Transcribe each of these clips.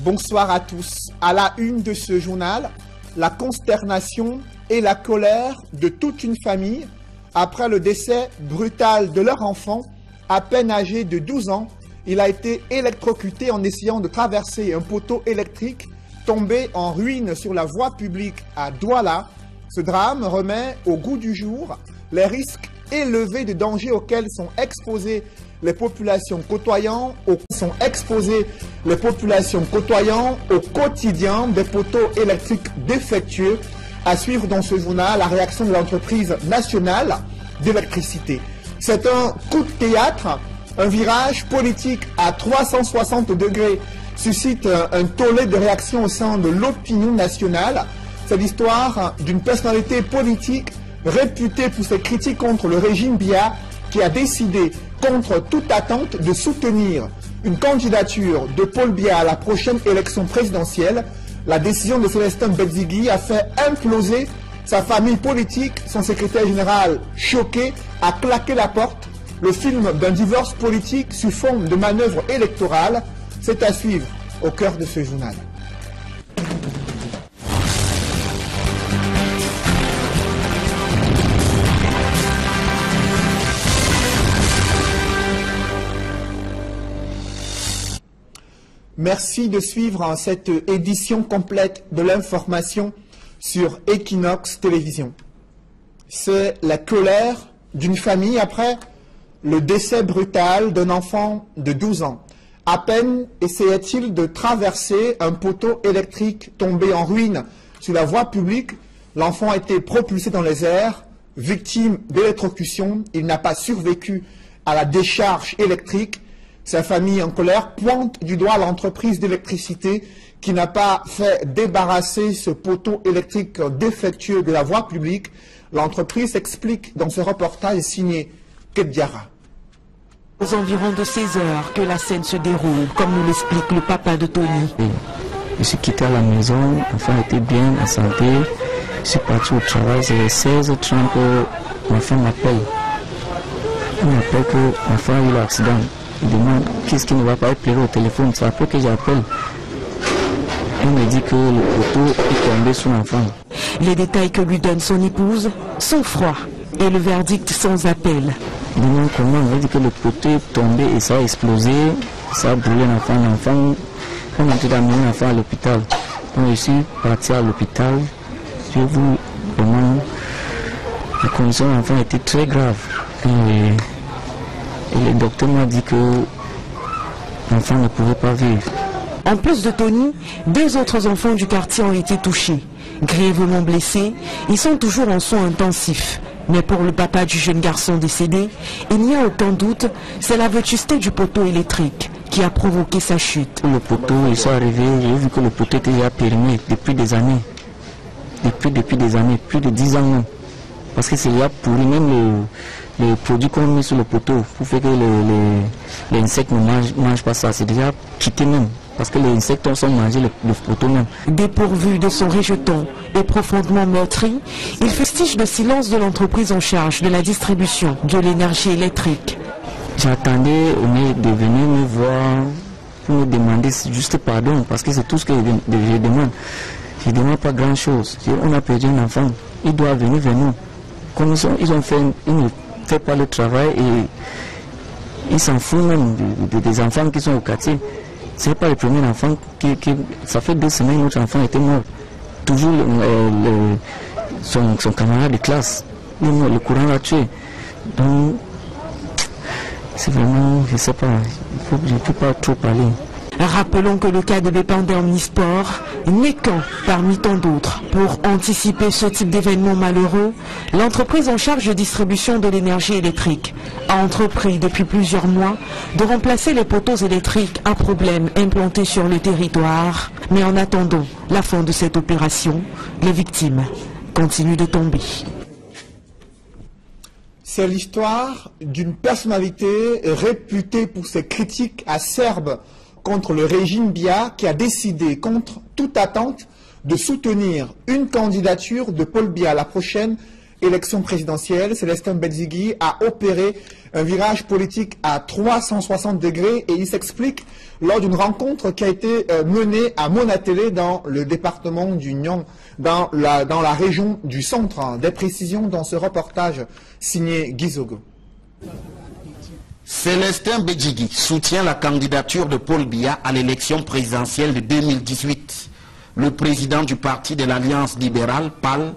Bonsoir à tous. À la une de ce journal, la consternation et la colère de toute une famille après le décès brutal de leur enfant, à peine âgé de 12 ans. Il a été électrocuté en essayant de traverser un poteau électrique tombé en ruine sur la voie publique à Douala. Ce drame remet au goût du jour les risques élevés de danger auxquels sont exposées les populations côtoyant au quotidien des poteaux électriques défectueux. À suivre dans ce journal la réaction de l'entreprise nationale d'électricité. C'est un coup de théâtre, un virage politique à 360 degrés suscite un tollé de réaction au sein de l'opinion nationale. C'est l'histoire d'une personnalité politique réputée pour ses critiques contre le régime Biya qui a décidé, contre toute attente, de soutenir une candidature de Paul Biya à la prochaine élection présidentielle. La décision de Célestin Bedzigui a fait imploser sa famille politique. Son secrétaire général, choqué, a claqué la porte. Le film d'un divorce politique sous forme de manœuvre électorale, c'est à suivre au cœur de ce journal. Merci de suivre cette édition complète de l'information sur Equinox Télévision. C'est la colère d'une famille après le décès brutal d'un enfant de 12 ans. À peine essayait-il de traverser un poteau électrique tombé en ruine sur la voie publique. L'enfant a été propulsé dans les airs, victime d'électrocution. Il n'a pas survécu à la décharge électrique. Sa famille en colère pointe du doigt l'entreprise d'électricité qui n'a pas fait débarrasser ce poteau électrique défectueux de la voie publique. L'entreprise explique dans ce reportage signé Keddiara. Aux environs de 16 heures que la scène se déroule, comme nous l'explique le papa de Tony. Je suis quitté à la maison, l'enfant était bien, en santé. Je suis parti au travail, c'est les 16h30 que l'enfant m'appelle. Il m'appelle que l'enfant a eu l'accident. Il demande qu'est-ce qui ne va pas être au téléphone. C'est après que j'appelle. Il me dit que le poteau est tombé sur l'enfant. Les détails que lui donne son épouse sont froids et le verdict sans appel. Il demande comment. Il dit que le poteau est tombé et ça a explosé. Ça a brûlé l'enfant. L'enfant, on a dû amener l'enfant à l'hôpital. Donc je suis parti à l'hôpital. Je vous demande. Les conditions de l'enfant étaient très graves. Et le docteur m'a dit que l'enfant ne pouvait pas vivre. En plus de Tony, 2 autres enfants du quartier ont été touchés. Grièvement blessés, ils sont toujours en soins intensifs. Mais pour le papa du jeune garçon décédé, il n'y a aucun doute, c'est la vétusté du poteau électrique qui a provoqué sa chute. Le poteau, ils sont arrivés, j'ai vu que le poteau était déjà périmé depuis des années. Depuis des années, plus de 10 ans même. Parce que c'est là pourri, même les produits qu'on met sur le poteau pour faire que les insectes ne mangent pas ça. C'est déjà quitté même. Parce que les insectes ont mangé le poteau même. Dépourvu de son rejeton et profondément meurtri, il fustige le silence de l'entreprise en charge de la distribution de l'énergie électrique. J'attendais, on est devenu me voir pour me demander juste pardon. Parce que c'est tout ce que je demande. Je ne demande pas grand chose. On a perdu un enfant. Il doit venir vers nous. Comme ils ont fait, ils ne font pas le travail et ils s'en foutent même des enfants qui sont au quartier. Ce n'est pas le premier enfant ça fait 2 semaines notre enfant était mort. Toujours son camarade de classe, le courant l'a tué. Donc, c'est vraiment, je ne sais pas, je ne peux pas trop parler. Rappelons que le cas de Bépandé Omnisport n'est qu'un parmi tant d'autres. Pour anticiper ce type d'événement malheureux, l'entreprise en charge de distribution de l'énergie électrique a entrepris depuis plusieurs mois de remplacer les poteaux électriques à problème implantés sur le territoire. Mais en attendant la fin de cette opération, les victimes continuent de tomber. C'est l'histoire d'une personnalité réputée pour ses critiques acerbes contre le régime Biya qui a décidé, contre toute attente, de soutenir une candidature de Paul Biya à la prochaine élection présidentielle, Célestin Bédzigui a opéré un virage politique à 360 degrés et il s'explique lors d'une rencontre qui a été menée à Monatélé dans le département du Nyon, dans la région du centre. Des précisions dans ce reportage signé Gizogo. Célestin Bédzigui soutient la candidature de Paul Biya à l'élection présidentielle de 2018. Le président du parti de l'Alliance libérale, PAL,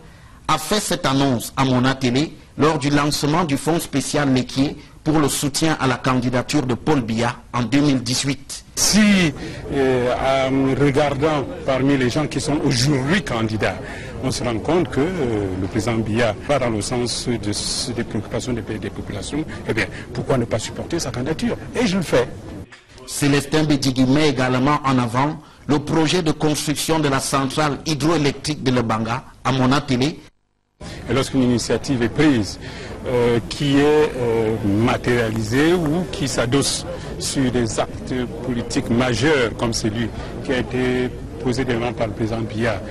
a fait cette annonce à Monatélé lors du lancement du fonds spécial Lequier pour le soutien à la candidature de Paul Biya en 2018. Si, en regardant parmi les gens qui sont aujourd'hui candidats, on se rend compte que le président Biya va dans le sens des préoccupations des populations, eh bien, pourquoi ne pas supporter sa candidature? Et je le fais. Célestin Bédzigui met également en avant le projet de construction de la centrale hydroélectrique de Lebanga à Monatélé. Et lorsqu'une initiative est prise qui est matérialisée ou qui s'adosse sur des actes politiques majeurs comme celui qui a été posé devant par le président Biya,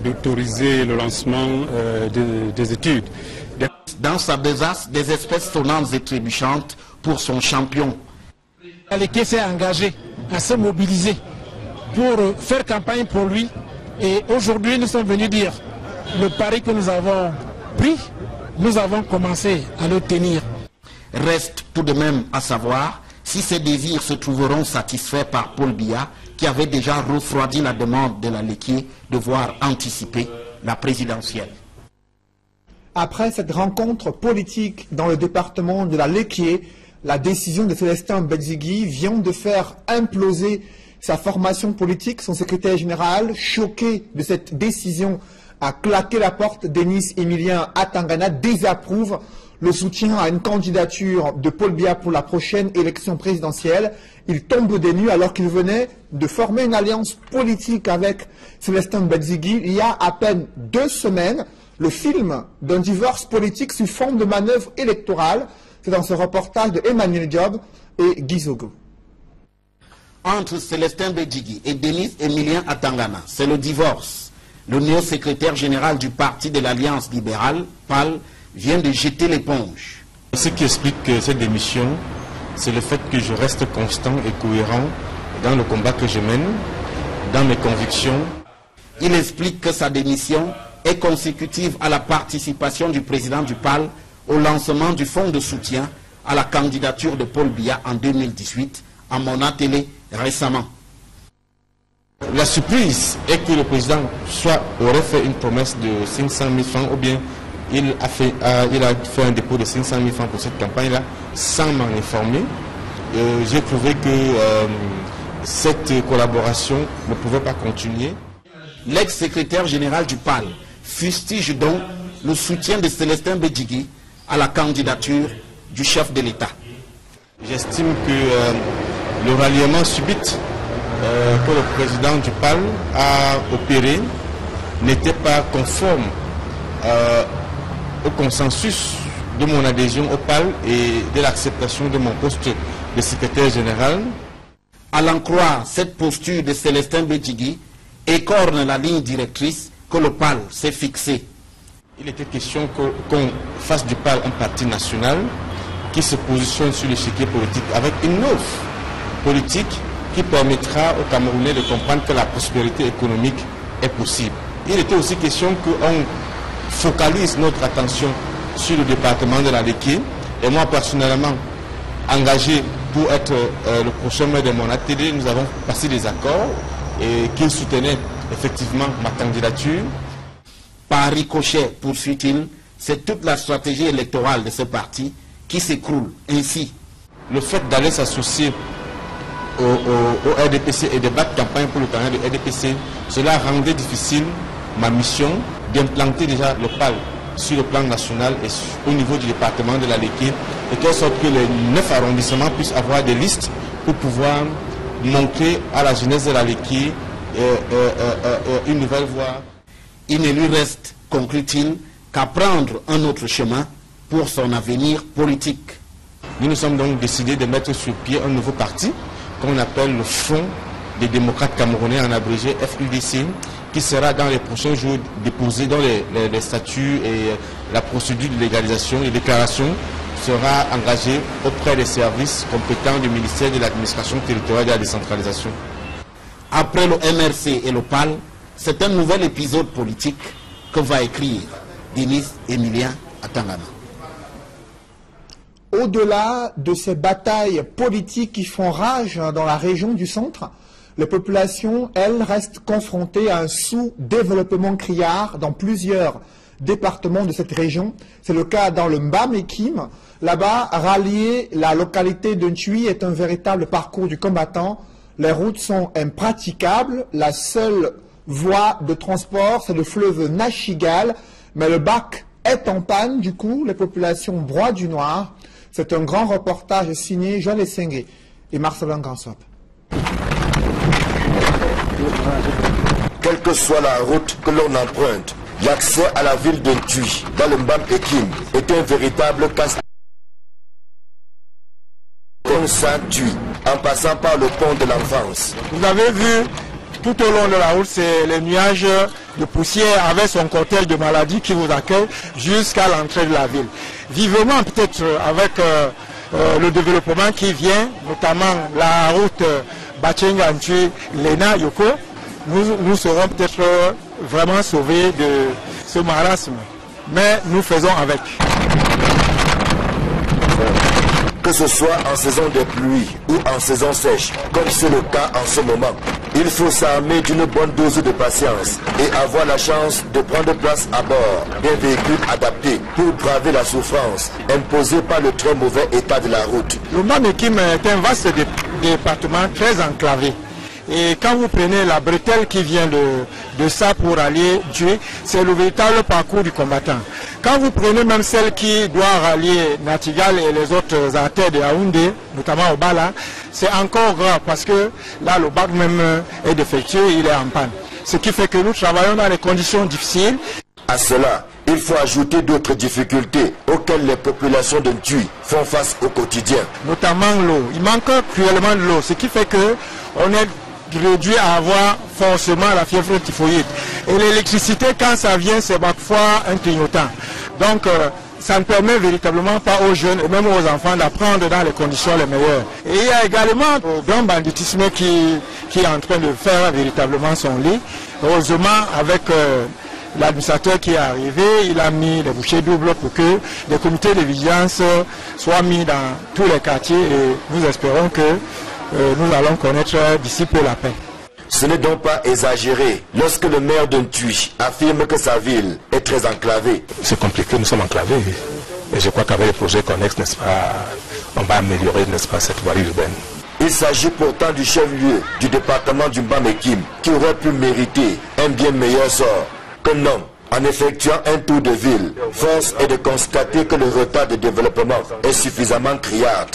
d'autoriser le lancement des études. Dans sa besace, des espèces sonnantes et trébuchantes pour son champion. Lequier s'est engagé à se mobiliser pour faire campagne pour lui. Et aujourd'hui, nous sommes venus dire le pari que nous avons pris, nous avons commencé à le tenir. Reste tout de même à savoir si ces désirs se trouveront satisfaits par Paul Biya, qui avait déjà refroidi la demande de la Lequier de voir anticiper la présidentielle. Après cette rencontre politique dans le département de la Lequier, la décision de Célestin Bédzigui vient de faire imploser sa formation politique. Son secrétaire général, choqué de cette décision, a claqué la porte. Denis Emilien Atangana désapprouve le soutien à une candidature de Paul Biya pour la prochaine élection présidentielle. Il tombe des nues alors qu'il venait de former une alliance politique avec Célestin Bédzigui il y a à peine 2 semaines. Le film d'un divorce politique sous forme de manœuvre électorale. C'est dans ce reportage de Emmanuel Diop et Gizogo. Entre Célestin Bédzigui et Denis Emilien Atangana, c'est le divorce. Le néo-secrétaire général du parti de l'Alliance libérale, PAL, vient de jeter l'éponge. Ce qui explique cette démission, c'est le fait que je reste constant et cohérent dans le combat que je mène, dans mes convictions. Il explique que sa démission est consécutive à la participation du président du PAL au lancement du fonds de soutien à la candidature de Paul Biya en 2018 à Monatélé récemment. La surprise est que le président aurait fait une promesse de 500 000 francs ou bien il a fait un dépôt de 500 000 francs pour cette campagne-là sans m'en informer. J'ai trouvé que cette collaboration ne pouvait pas continuer. L'ex-secrétaire général du PAL fustige donc le soutien de Célestin Bédzigui à la candidature du chef de l'État. J'estime que le ralliement subit que le président du PAL a opéré n'était pas conforme au consensus de mon adhésion au PAL et de l'acceptation de mon poste de secrétaire général. À l'en croire, cette posture de Célestin Bédzigui écorne la ligne directrice que le PAL s'est fixée. Il était question qu'on fasse du PAL un parti national qui se positionne sur l'échiquier politique avec une offre politique qui permettra aux Camerounais de comprendre que la prospérité économique est possible. Il était aussi question qu'on focalise notre attention sur le département de la Lequier. Et moi personnellement, engagé pour être le prochain maire de Monatélé, nous avons passé des accords et qu'il soutenait effectivement ma candidature. Par ricochet, poursuit-il, c'est toute la stratégie électorale de ce parti qui s'écroule ainsi. Le fait d'aller s'associer au RDPC et de battre campagne pour le candidat de RDPC, cela rendait difficile ma mission d'implanter déjà le PAL sur le plan national et au niveau du département de la Lequier, de telle sorte que les 9 arrondissements puissent avoir des listes pour pouvoir montrer à la jeunesse de la Lequier une nouvelle voie. Il ne lui reste, conclut-il, qu'à prendre un autre chemin pour son avenir politique. Nous nous sommes donc décidés de mettre sur pied un nouveau parti qu'on appelle le Front des démocrates camerounais, en abrégé FUDC, qui sera dans les prochains jours déposé dans les statuts et la procédure de légalisation et déclaration sera engagée auprès des services compétents du ministère de l'administration territoriale et de la décentralisation. Après le MRC et le PAL, c'est un nouvel épisode politique que va écrire Denis Emilien Atangana. Au-delà de ces batailles politiques qui font rage dans la région du centre, les populations, elles, restent confrontées à un sous-développement criard dans plusieurs départements de cette région. C'est le cas dans le Mbam-Ekim. Là-bas, rallier la localité de Ntui est un véritable parcours du combattant. Les routes sont impraticables. La seule voie de transport, c'est le fleuve Nachigal. Mais le bac est en panne. Du coup, les populations broient du noir. C'est un grand reportage signé Joël Essengue et Marcelin Gansop. Quelle que soit la route que l'on emprunte, l'accès à la ville de Ntui, dans le Mbam-Ekim, est un véritable casse. Saint-Tui, en passant par le pont de l'enfance. Vous avez vu, tout au long de la route, c'est les nuages de poussière avec son cortège de maladies qui vous accueille jusqu'à l'entrée de la ville. Vivement peut-être avec le développement qui vient, notamment la route Bachenga-Ntui, Lena, Yoko, nous serons peut-être vraiment sauvés de ce marasme. Mais nous faisons avec. Que ce soit en saison de pluie ou en saison sèche, comme c'est le cas en ce moment, il faut s'armer d'une bonne dose de patience et avoir la chance de prendre place à bord d'un véhicule adapté pour braver la souffrance imposée par le très mauvais état de la route. Le Mbam-Ekim est un vaste département très enclavé. Et quand vous prenez la bretelle qui vient de ça pour aller Ntui, c'est le véritable parcours du combattant. Quand vous prenez même celle qui doit rallier Natigal et les autres artères de Yaoundé, notamment au Bala, c'est encore grave parce que là le bac même est défectueux, il est en panne. Ce qui fait que nous travaillons dans des conditions difficiles. À cela, il faut ajouter d'autres difficultés auxquelles les populations de Ntui font face au quotidien. Notamment l'eau. Il manque cruellement de l'eau, ce qui fait que on est réduit à avoir forcément la fièvre typhoïde. Et l'électricité, quand ça vient, c'est parfois un clignotant. Donc, ça ne permet véritablement pas aux jeunes et même aux enfants d'apprendre dans les conditions les meilleures. Et il y a également le grand banditisme qui est en train de faire véritablement son lit. Heureusement, avec l'administrateur qui est arrivé, il a mis des bouchées doubles pour que des comités de vigilance soient mis dans tous les quartiers et nous espérons que nous allons connaître d'ici peu la paix. Ce n'est donc pas exagéré lorsque le maire de Ntui affirme que sa ville est très enclavée. C'est compliqué, nous sommes enclavés. Et je crois qu'avec les projets connexes, n'est-ce pas, on va améliorer, n'est-ce pas, cette voirie urbaine. Il s'agit pourtant du chef-lieu du département du Mbam-Ekim qui aurait pu mériter un bien meilleur sort que non. En effectuant un tour de ville, force est de constater que le retard de développement est suffisamment criard.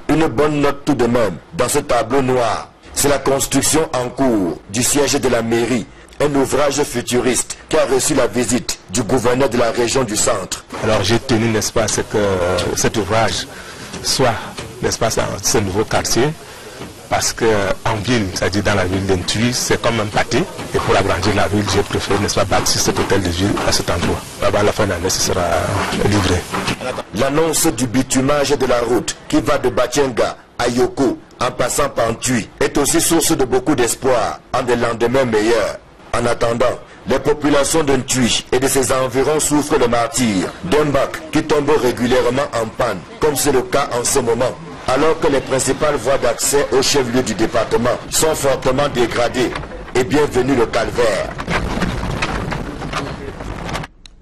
Une bonne note tout de même dans ce tableau noir, c'est la construction en cours du siège de la mairie, un ouvrage futuriste qui a reçu la visite du gouverneur de la région du centre. Alors j'ai tenu, n'est-ce pas, que cet ouvrage soit, n'est-ce pas, dans ce nouveau quartier, parce qu'en ville, c'est-à-dire dans la ville d'Ntui, c'est comme un pâté. Et pour agrandir la ville, j'ai préféré, n'est-ce pas, bâtir cet hôtel de ville à cet endroit. Là-bas, à la fin de l'année, ce sera livré. L'annonce du bitumage de la route qui va de Bachenga à Yoko, en passant par Ntui, est aussi source de beaucoup d'espoir en des lendemains meilleurs. En attendant, les populations de Ntui et de ses environs souffrent le martyre d'un bac qui tombe régulièrement en panne, comme c'est le cas en ce moment. Alors que les principales voies d'accès au chef-lieu du département sont fortement dégradées. Et bienvenue le calvaire.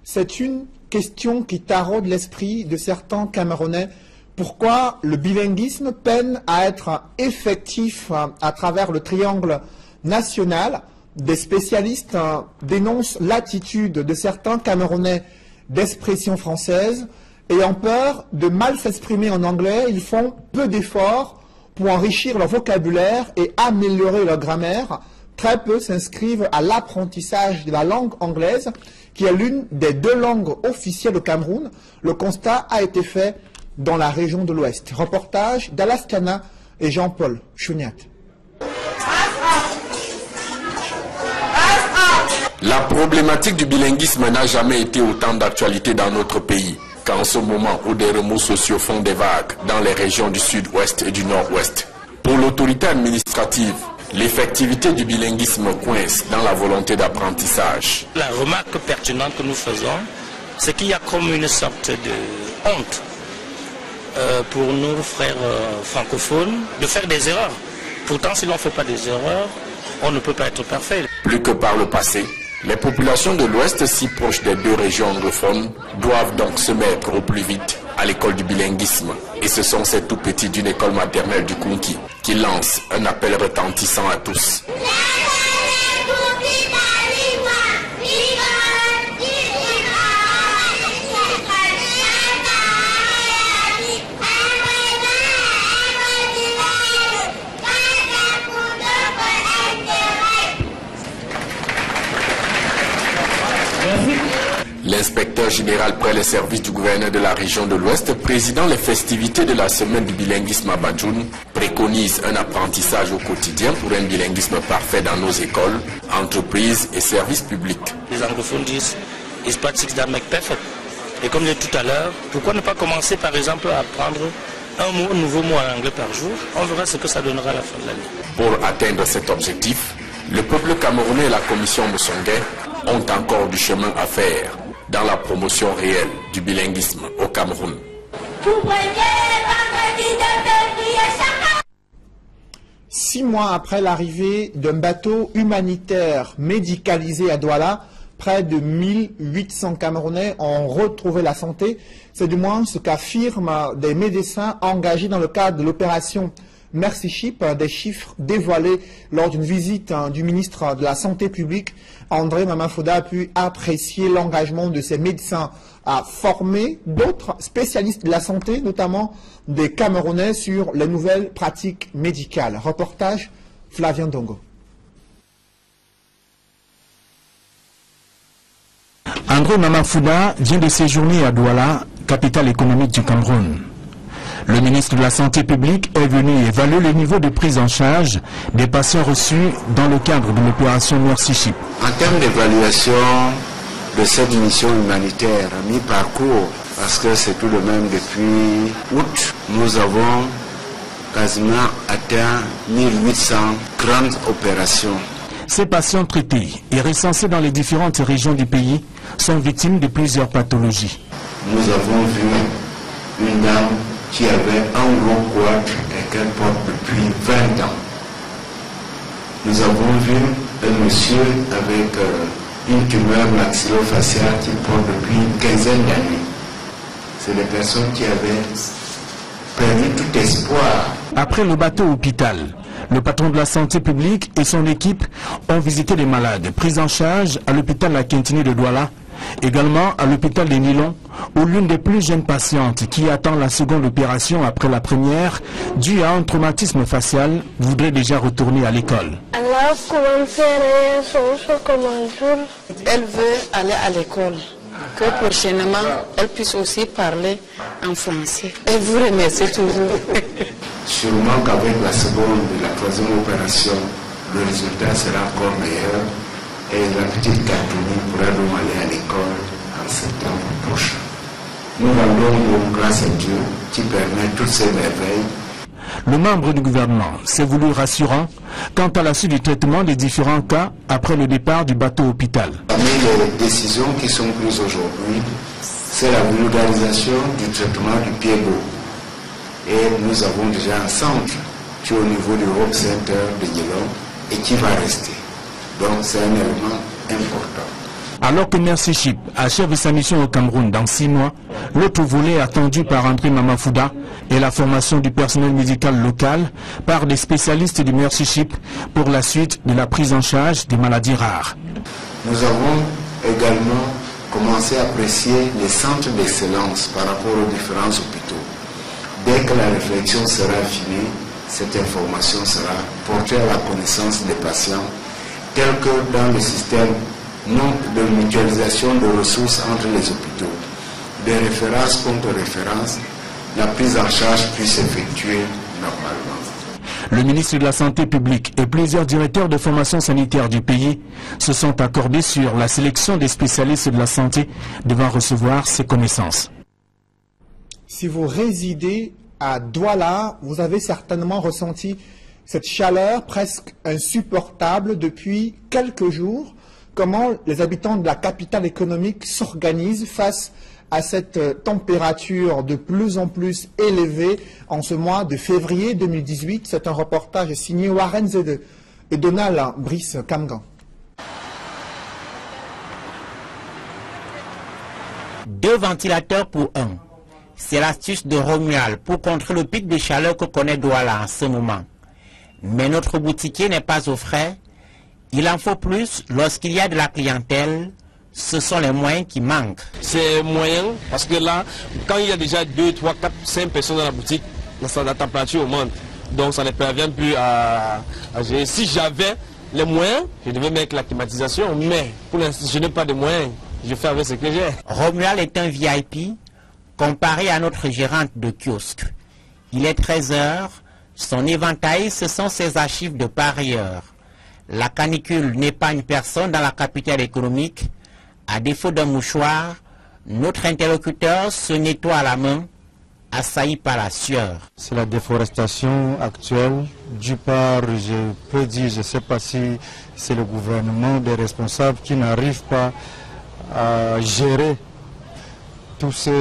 C'est une question qui taraude l'esprit de certains Camerounais. Pourquoi le bilinguisme peine à être effectif à travers le triangle national? Des spécialistes dénoncent l'attitude de certains Camerounais d'expression française. Ayant peur de mal s'exprimer en anglais, ils font peu d'efforts pour enrichir leur vocabulaire et améliorer leur grammaire. Très peu s'inscrivent à l'apprentissage de la langue anglaise, qui est l'une des deux langues officielles au Cameroun. Le constat a été fait dans la région de l'Ouest. Reportage d'Alaskana et Jean-Paul Chouniat. La problématique du bilinguisme n'a jamais été autant d'actualité dans notre pays qu'en ce moment où des remous sociaux font des vagues dans les régions du sud-ouest et du nord-ouest. Pour l'autorité administrative, l'effectivité du bilinguisme coince dans la volonté d'apprentissage. La remarque pertinente que nous faisons, c'est qu'il y a comme une sorte de honte pour nos frères francophones de faire des erreurs. Pourtant, si l'on ne fait pas des erreurs, on ne peut pas être parfait. Plus que par le passé, les populations de l'Ouest, si proches des deux régions anglophones, doivent donc se mettre au plus vite à l'école du bilinguisme. Et ce sont ces tout petits d'une école maternelle du Kunki qui lancent un appel retentissant à tous. L'inspecteur général près les services du gouverneur de la région de l'Ouest, présidant les festivités de la semaine du bilinguisme à Banjul, préconise un apprentissage au quotidien pour un bilinguisme parfait dans nos écoles, entreprises et services publics. Les anglophones disent « It's practice that make perfect ». Et comme je disais tout à l'heure, pourquoi ne pas commencer par exemple à apprendre un nouveau mot en anglais par jour? On verra ce que ça donnera à la fin de l'année. Pour atteindre cet objectif, le peuple camerounais et la commission Moussongé ont encore du chemin à faire dans la promotion réelle du bilinguisme au Cameroun. 6 mois après l'arrivée d'un bateau humanitaire médicalisé à Douala, près de 1800 Camerounais ont retrouvé la santé. C'est du moins ce qu'affirment des médecins engagés dans le cadre de l'opération Mercy Ship, des chiffres dévoilés lors d'une visite du ministre de la Santé publique. André Mamafouda a pu apprécier l'engagement de ces médecins à former d'autres spécialistes de la santé, notamment des Camerounais, sur les nouvelles pratiques médicales. Reportage Flavien Dongo. André Mamafouda vient de séjourner à Douala, capitale économique du Cameroun. Le ministre de la Santé publique est venu évaluer le niveau de prise en charge des patients reçus dans le cadre de l'opération Mercy Ship. En termes d'évaluation de cette mission humanitaire à mi-parcours, parce que c'est tout de même depuis août, nous avons quasiment atteint 1800 grandes opérations. Ces patients traités et recensés dans les différentes régions du pays sont victimes de plusieurs pathologies. Nous avons vu une dame qui avait un gros quadre et qu'elle porte depuis 20 ans. Nous avons vu un monsieur avec une tumeur maxillofaciale qui porte depuis une quinzaine d'années. C'est des personnes qui avaient perdu tout espoir. Après le bateau hôpital, le patron de la santé publique et son équipe ont visité les malades pris en charge à l'hôpital La Quintini de Douala, également à l'hôpital des Nilons, où l'une des plus jeunes patientes qui attend la seconde opération après la première, due à un traumatisme facial, voudrait déjà retourner à l'école. Elle veut aller à l'école, que prochainement elle puisse aussi parler en français. Elle vous remercie toujours. Sûrement qu'avec la seconde et la troisième opération, le résultat sera encore meilleur et la petite Katouni pourra donc aller à l'école en septembre prochain. Nous rendons donc grâce à Dieu qui permet toutes ces merveilles. Le membre du gouvernement s'est voulu rassurant quant à la suite du traitement des différents cas après le départ du bateau hôpital. Parmi les décisions qui sont prises aujourd'hui, c'est la vulgarisation du traitement du pied-beau. Et nous avons déjà un centre qui est au niveau du Hope Center de Nilon et qui va rester. Donc c'est un élément important. Alors que Mercy Ship achève sa mission au Cameroun dans 6 mois, l'autre volet attendu par André Mamafouda est la formation du personnel médical local par des spécialistes du Mercy Ship pour la suite de la prise en charge des maladies rares. Nous avons également commencé à apprécier les centres d'excellence par rapport aux différents hôpitaux. Dès que la réflexion sera affinée, cette information sera portée à la connaissance des patients, tel que dans le système de mutualisation de ressources entre les hôpitaux, des références contre références, la prise en charge puisse s'effectuer normalement. Le ministre de la Santé publique et plusieurs directeurs de formation sanitaire du pays se sont accordés sur la sélection des spécialistes de la santé devant recevoir ces connaissances. Si vous résidez à Douala, vous avez certainement ressenti cette chaleur presque insupportable depuis quelques jours. Comment les habitants de la capitale économique s'organisent face à cette température de plus en plus élevée en ce mois de février 2018. C'est un reportage signé Warren Zede et Donald Brice Kamgan. Deux ventilateurs pour un. C'est l'astuce de Romuald pour contrer le pic de chaleur que connaît Douala en ce moment. Mais notre boutiquier n'est pas au frais. Il en faut plus lorsqu'il y a de la clientèle. Ce sont les moyens qui manquent. C'est moyen parce que là, quand il y a déjà 2, 3, 4, 5 personnes dans la boutique, la température augmente. Donc ça ne parvient plus à gérer. Si j'avais les moyens, je devais mettre la climatisation, mais pour l'instant, je n'ai pas de moyens. Je fais avec ce que j'ai. Romuald est un VIP comparé à notre gérante de kiosque. Il est 13 h, son éventail, ce sont ses archives de parieurs. La canicule n'épargne personne dans la capitale économique. À défaut d'un mouchoir, notre interlocuteur se nettoie à la main, assailli par la sueur. C'est la déforestation actuelle. Du part, je peux dire, je ne sais pas si c'est le gouvernement, des responsables qui n'arrivent pas à gérer tout ce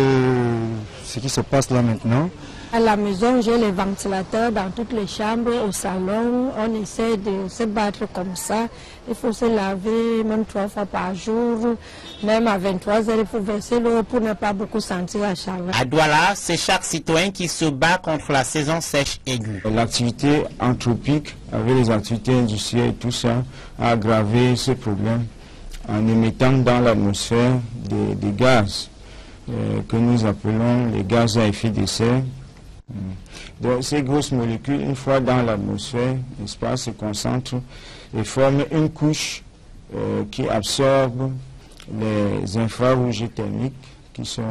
qui se passe là maintenant. À la maison, j'ai les ventilateurs dans toutes les chambres, au salon. On essaie de se battre comme ça. Il faut se laver même 3 fois par jour. Même à 23 h, il faut verser l'eau pour ne pas beaucoup sentir la chaleur. À Douala, c'est chaque citoyen qui se bat contre la saison sèche aiguë. L'activité anthropique, avec les activités industrielles et tout ça, a aggravé ce problème en émettant dans l'atmosphère des gaz que nous appelons les gaz à effet de serre. Donc, ces grosses molécules, une fois dans l'atmosphère, n'est-ce pas, se concentrent et forment une couche qui absorbe les infrarouges thermiques, qui sont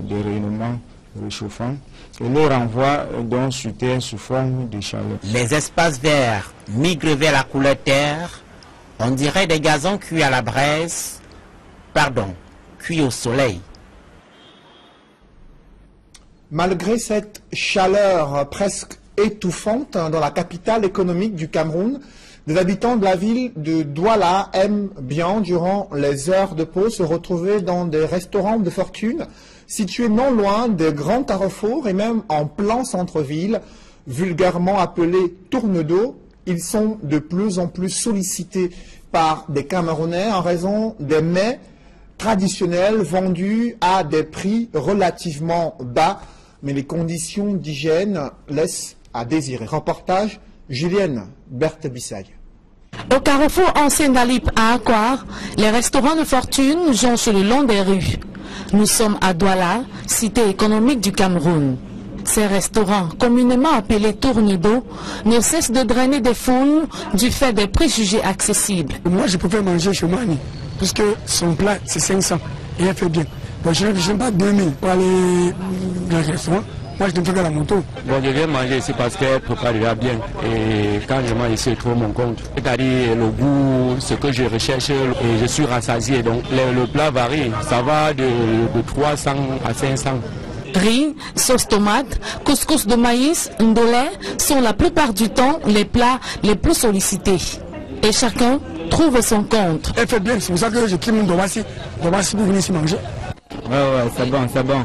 des rayonnements réchauffants, et les renvoie donc sur Terre sous forme de chaleur. Les espaces verts migrent vers la couleur terre, on dirait des gazons cuits à la braise, cuits au soleil. Malgré cette chaleur presque étouffante dans la capitale économique du Cameroun, les habitants de la ville de Douala aiment bien, durant les heures de pause, se retrouver dans des restaurants de fortune situés non loin des grands carrefours et même en plein centre-ville, vulgairement appelés tourne d'eau. Ils sont de plus en plus sollicités par des Camerounais en raison des mets traditionnels vendus à des prix relativement bas, mais les conditions d'hygiène laissent à désirer. Reportage Julienne Berthe-Bissaille. Au carrefour ancien d'Alip à Akwar, les restaurants de fortune jonchent le long des rues. Nous sommes à Douala, cité économique du Cameroun. Ces restaurants, communément appelés tourne d'eau, ne cessent de drainer des foules du fait des prix jugés accessibles. Moi, je préfère manger chez Mani, puisque son plat, c'est 500 et elle fait bien. Bon, je n'ai pas 2000 pour aller dans le restaurant. Moi, je ne fais que la moto. Bon, je viens manger ici parce qu'elle préparera bien. Et quand je mange ici, je trouve mon compte. C'est-à-dire le goût, ce que je recherche, et je suis rassasié. Donc, le plat varie. Ça va de 300 à 500. Riz, sauce tomate, couscous de maïs, ndolé sont la plupart du temps les plats les plus sollicités. Et chacun trouve son compte. Elle fait bien, c'est pour ça que je quitte mon domaci pour venir ici manger. Ouais, c'est bon, c'est bon.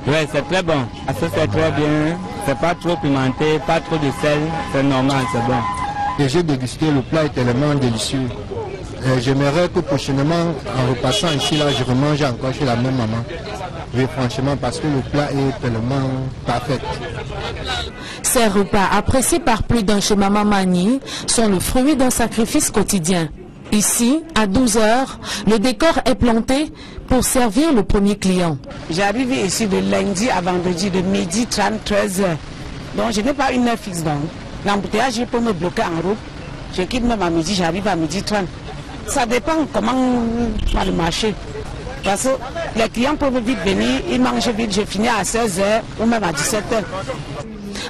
Ouais, c'est très bon. Ça, c'est très bien. C'est pas trop pimenté, pas trop de sel. C'est normal, c'est bon. Et j'ai dégusté, le plat est tellement délicieux. J'aimerais que prochainement, en repassant ici, là, je remange encore chez la même maman. Oui, franchement, parce que le plat est tellement parfait. Ces repas, appréciés par plus d'un chez Maman Mani, sont le fruit d'un sacrifice quotidien. Ici, à 12 h, le décor est planté pour servir le premier client. J'arrive ici de lundi à vendredi, de midi 30, 13 h. Donc je n'ai pas une heure fixe. Donc l'embouteillage peut me bloquer en route. Je quitte même à midi, j'arrive à midi 30. Ça dépend comment va le marché. Parce que les clients peuvent vite venir, ils mangent vite, je finis à 16h ou même à 17h.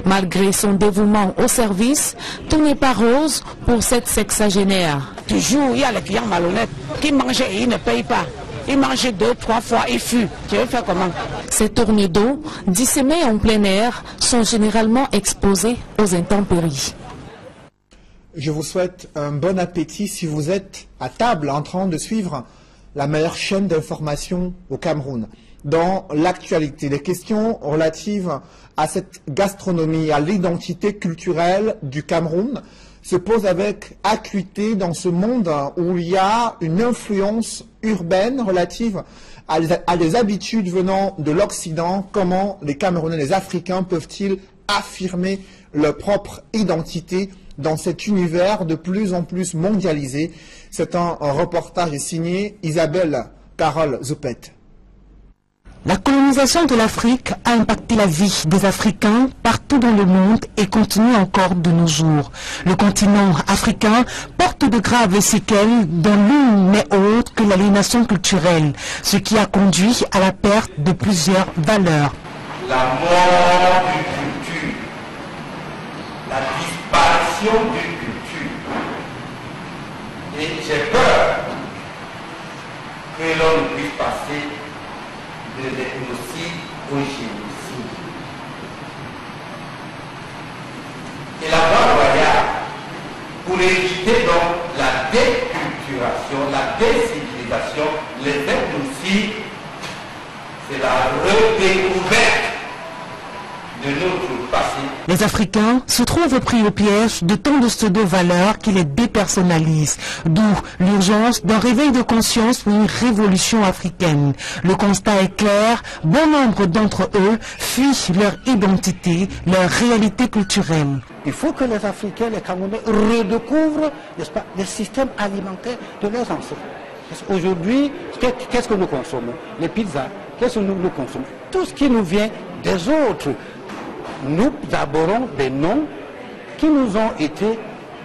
Malgré son dévouement au service, tout n'est pas rose pour cette sexagénaire. Toujours, il y a les clients malhonnêtes qui mangent et ils ne payent pas. Ils mangent 2, 3 fois, ils fuient. Tu veux faire comment? Ces tournées d'eau, dissémées en plein air, sont généralement exposées aux intempéries. Je vous souhaite un bon appétit si vous êtes à table en train de suivre la meilleure chaîne d'information au Cameroun. Dans l'actualité, les questions relatives à cette gastronomie, à l'identité culturelle du Cameroun se posent avec acuité dans ce monde où il y a une influence urbaine relative à des habitudes venant de l'Occident. Comment les Camerounais, les Africains peuvent-ils affirmer leur propre identité dans cet univers de plus en plus mondialisé? C'est un reportage signé Isabelle Carole Zoupet. La colonisation de l'Afrique a impacté la vie des Africains partout dans le monde et continue encore de nos jours. Le continent africain porte de graves séquelles dont l'une n'est autre que l'aliénation culturelle, ce qui a conduit à la perte de plusieurs valeurs. La mort d'une culture, la disparition d'une culture. Et j'ai peur que l'on ne puisse passer de l'écocide au génocide. Et la voie royale, pour éviter donc la déculturation, la décivilisation, l'effet aussi, c'est la redécouverte de notre passé. Les Africains se trouvent pris au piège de tant de pseudo-valeurs qui les dépersonnalisent, d'où l'urgence d'un réveil de conscience pour une révolution africaine. Le constat est clair, bon nombre d'entre eux fuient leur identité, leur réalité culturelle. Il faut que les Africains, les Camerounais redécouvrent, n'est-ce pas, les systèmes alimentaires de leurs ancêtres. Aujourd'hui, qu'est-ce que nous consommons? Les pizzas, qu'est-ce que nous consommons? Tout ce qui nous vient des autres. Nous abhorrons des noms qui nous ont été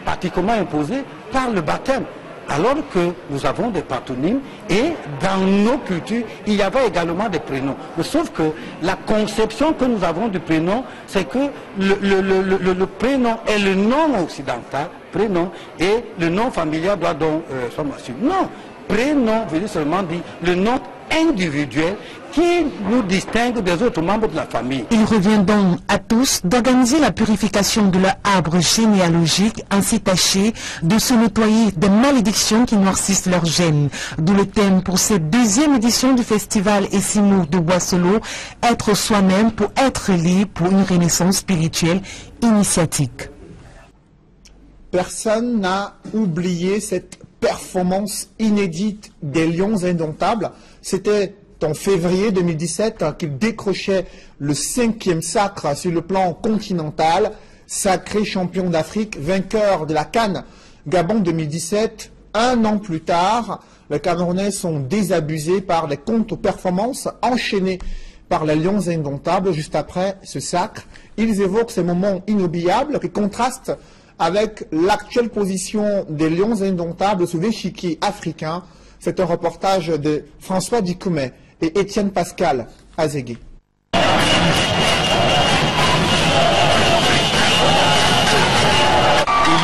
pratiquement imposés par le baptême, alors que nous avons des patronymes et dans nos cultures, il y avait également des prénoms. Mais sauf que la conception que nous avons du prénom, c'est que le prénom est le nom occidental, prénom, et le nom familial doit donc soit masculin. Non, prénom veut dire seulement dire le nom individuel qui nous distingue des autres membres de la famille. Il revient donc à tous d'organiser la purification de leur arbre généalogique ainsi taché de se nettoyer des malédictions qui noircissent leurs gènes. D'où le thème pour cette deuxième édition du festival Essimo de Boissolo, être soi-même pour être libre pour une renaissance spirituelle initiatique. Personne n'a oublié cette performance inédite des Lions Indomptables. C'était en février 2017 qu'il décrochait le 5e sacre sur le plan continental, sacré champion d'Afrique, vainqueur de la CAN Gabon 2017. Un an plus tard, les Camerounais sont désabusés par les contre-performances enchaînées par les Lions Indomptables. Juste après ce sacre, ils évoquent ces moments inoubliables qui contrastent avec l'actuelle position des Lions Indomptables sous l'échiquier africain. C'est un reportage de François Dikoumet et Étienne Pascal Azégué. Il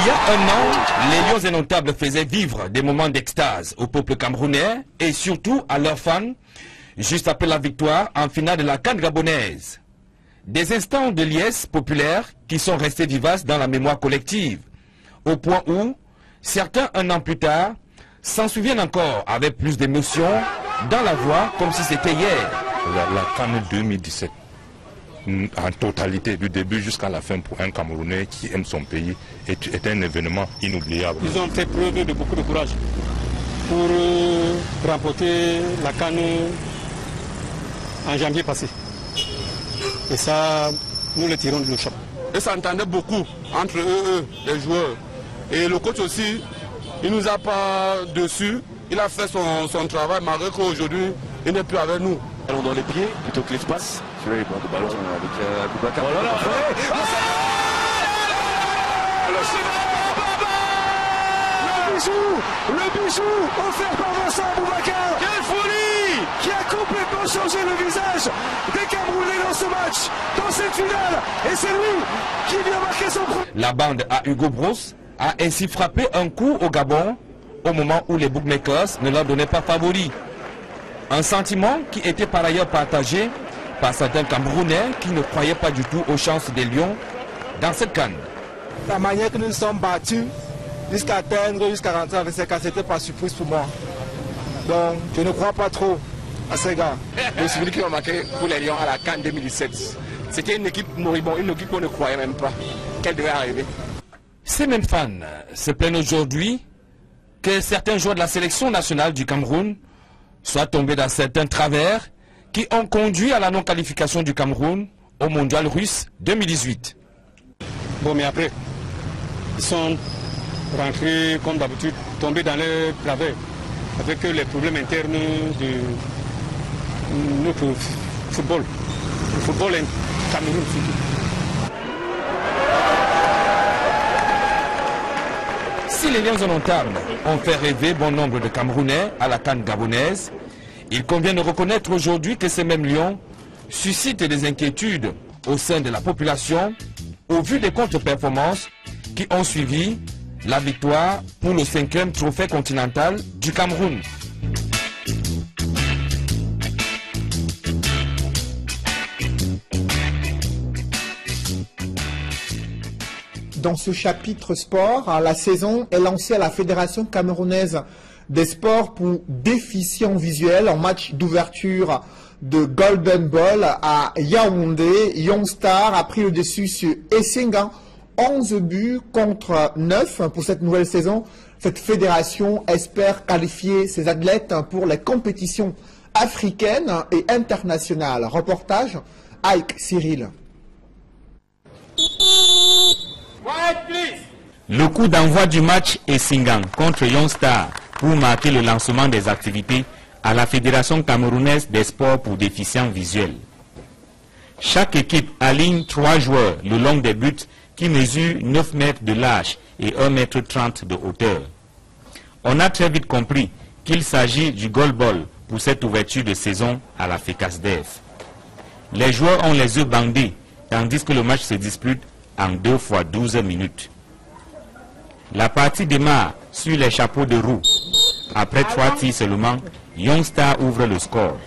y a un an, les Lions Indomptables faisaient vivre des moments d'extase au peuple camerounais et surtout à leurs fans, juste après la victoire en finale de la CAN gabonaise. Des instants de liesse populaire qui sont restés vivaces dans la mémoire collective, au point où certains, un an plus tard, s'en souviennent encore avec plus d'émotion dans la voix comme si c'était hier. La CAN 2017, en totalité, du début jusqu'à la fin, pour un Camerounais qui aime son pays, est un événement inoubliable. Ils ont fait preuve de beaucoup de courage pour remporter la CAN en janvier passé. Et ça, nous le tirons de nos chapeaux. Et ça entendait beaucoup entre eux, les joueurs. Et le coach aussi, il ne nous a pas dessus. Il a fait son travail, malgré qu'aujourd'hui, il n'est plus avec nous. Ballon dans les pieds plutôt que l'espace. Celui-là, il prend le ballon avec Boubacar. Oh là là, le bijou offert par Vincent Boubacar. Quelle folie! complètement changé le visage des Camerounais dans ce match, dans cette finale. Et c'est lui qui vient marquer son premier. La bande à Hugo Broos a ainsi frappé un coup au Gabon au moment où les bookmakers ne leur donnaient pas favori. Un sentiment qui était par ailleurs partagé par certains Camerounais qui ne croyaient pas du tout aux chances des Lions dans cette CAN. La manière que nous nous sommes battus jusqu'à atteindre, jusqu'à rentrer avec ces cas, c'était pas surprise pour moi. Donc je ne crois pas trop à ces gars. Le souvenir qui m'a marqué pour les Lions à la CAN 2017, c'était une équipe moribonde, une équipe qu'on ne croyait même pas qu'elle devait arriver. Ces mêmes fans se plaignent aujourd'hui que certains joueurs de la sélection nationale du Cameroun soient tombés dans certains travers qui ont conduit à la non-qualification du Cameroun au mondial russe 2018. Bon, mais après, ils sont rentrés comme d'habitude, tombés dans les travers avec les problèmes internes de notre football. Le football en Cameroun surtout. Si les Lions indomptables ont fait rêver bon nombre de Camerounais à la CAN gabonaise, il convient de reconnaître aujourd'hui que ces mêmes Lions suscitent des inquiétudes au sein de la population au vu des contre-performances qui ont suivi la victoire pour le 5e trophée continental du Cameroun. Dans ce chapitre sport, la saison est lancée à la Fédération camerounaise des sports pour déficients visuels en match d'ouverture de Golden Ball à Yaoundé. Young Star a pris le dessus sur Essingan, 11 buts contre 9 pour cette nouvelle saison. Cette fédération espère qualifier ses athlètes pour les compétitions africaines et internationales. Reportage Ike Cyril. Le coup d'envoi du match Essingan contre Young Star pour marquer le lancement des activités à la Fédération camerounaise des sports pour déficients visuels. Chaque équipe aligne 3 joueurs le long des buts qui mesurent 9 mètres de large et 1,30 m de hauteur. On a très vite compris qu'il s'agit du goal ball pour cette ouverture de saison à la FECASDEF. Les joueurs ont les yeux bandés tandis que le match se dispute en 2 fois 12 minutes. La partie démarre sur les chapeaux de roue. Après 3 tirs seulement, Young Star ouvre le score.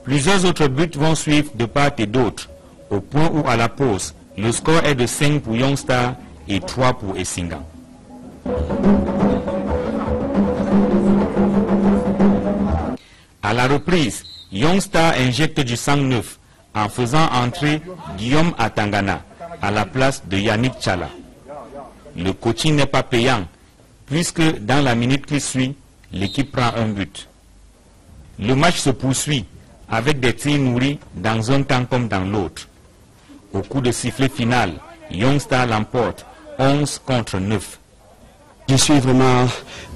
Plusieurs autres buts vont suivre de part et d'autre, au point où à la pause, le score est de 5 pour Young Star et 3 pour Essingan. À la reprise, Young Star injecte du sang neuf en faisant entrer Guillaume Atangana à la place de Yannick Tchala. Le coaching n'est pas payant, puisque dans la minute qui suit, l'équipe prend un but. Le match se poursuit avec des tirs nourris dans un camp comme dans l'autre. Au coup de sifflet final, Young Star l'emporte 11 contre 9. Je suis vraiment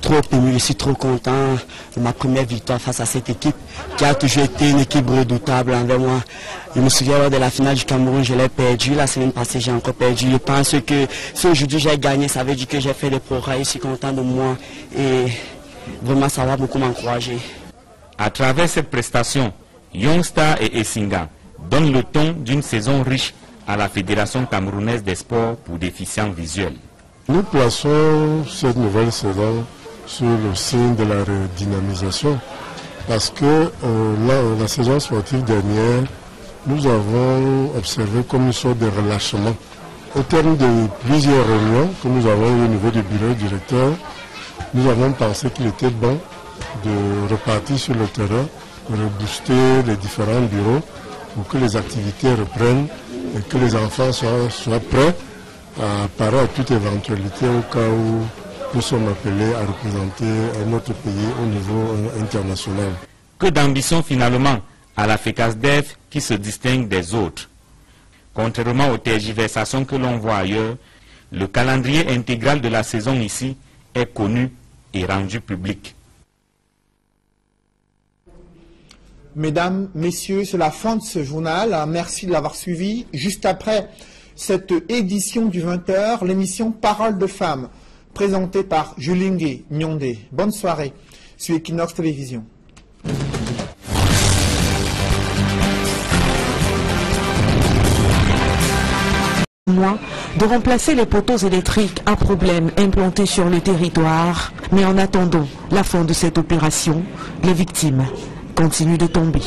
trop ému, je suis trop content de ma première victoire face à cette équipe qui a toujours été une équipe redoutable envers moi. Je me souviens lors de la finale du Cameroun, je l'ai perdu. La semaine passée, j'ai encore perdu. Je pense que si aujourd'hui j'ai gagné, ça veut dire que j'ai fait des progrès. Je suis content de moi et vraiment ça va beaucoup m'encourager. À travers cette prestation, Young Star et Essingan donnent le ton d'une saison riche à la Fédération camerounaise des sports pour déficients visuels. Nous plaçons cette nouvelle saison sur le signe de la redynamisation parce que la saison sportive dernière, nous avons observé comme une sorte de relâchement. Au terme de plusieurs réunions que nous avons eues au niveau du bureau directeur, nous avons pensé qu'il était bon de repartir sur le terrain, de rebooster les différents bureaux pour que les activités reprennent et que les enfants soient prêts à parer à toute éventualité au cas où nous sommes appelés à représenter notre pays au niveau international. Que d'ambition finalement à la FECASDEF qui se distingue des autres. Contrairement aux tergiversations que l'on voit ailleurs, le calendrier intégral de la saison ici est connu et rendu public. Mesdames, Messieurs, c'est la fin de ce journal. Merci de l'avoir suivi. Juste après cette édition du 20h, l'émission Parole de femmes, présentée par Julingue Nyondé. Bonne soirée. sur Equinox Télévision. De remplacer les poteaux électriques, un problème implanté sur le territoire. Mais en attendant la fin de cette opération, les victimes continuent de tomber.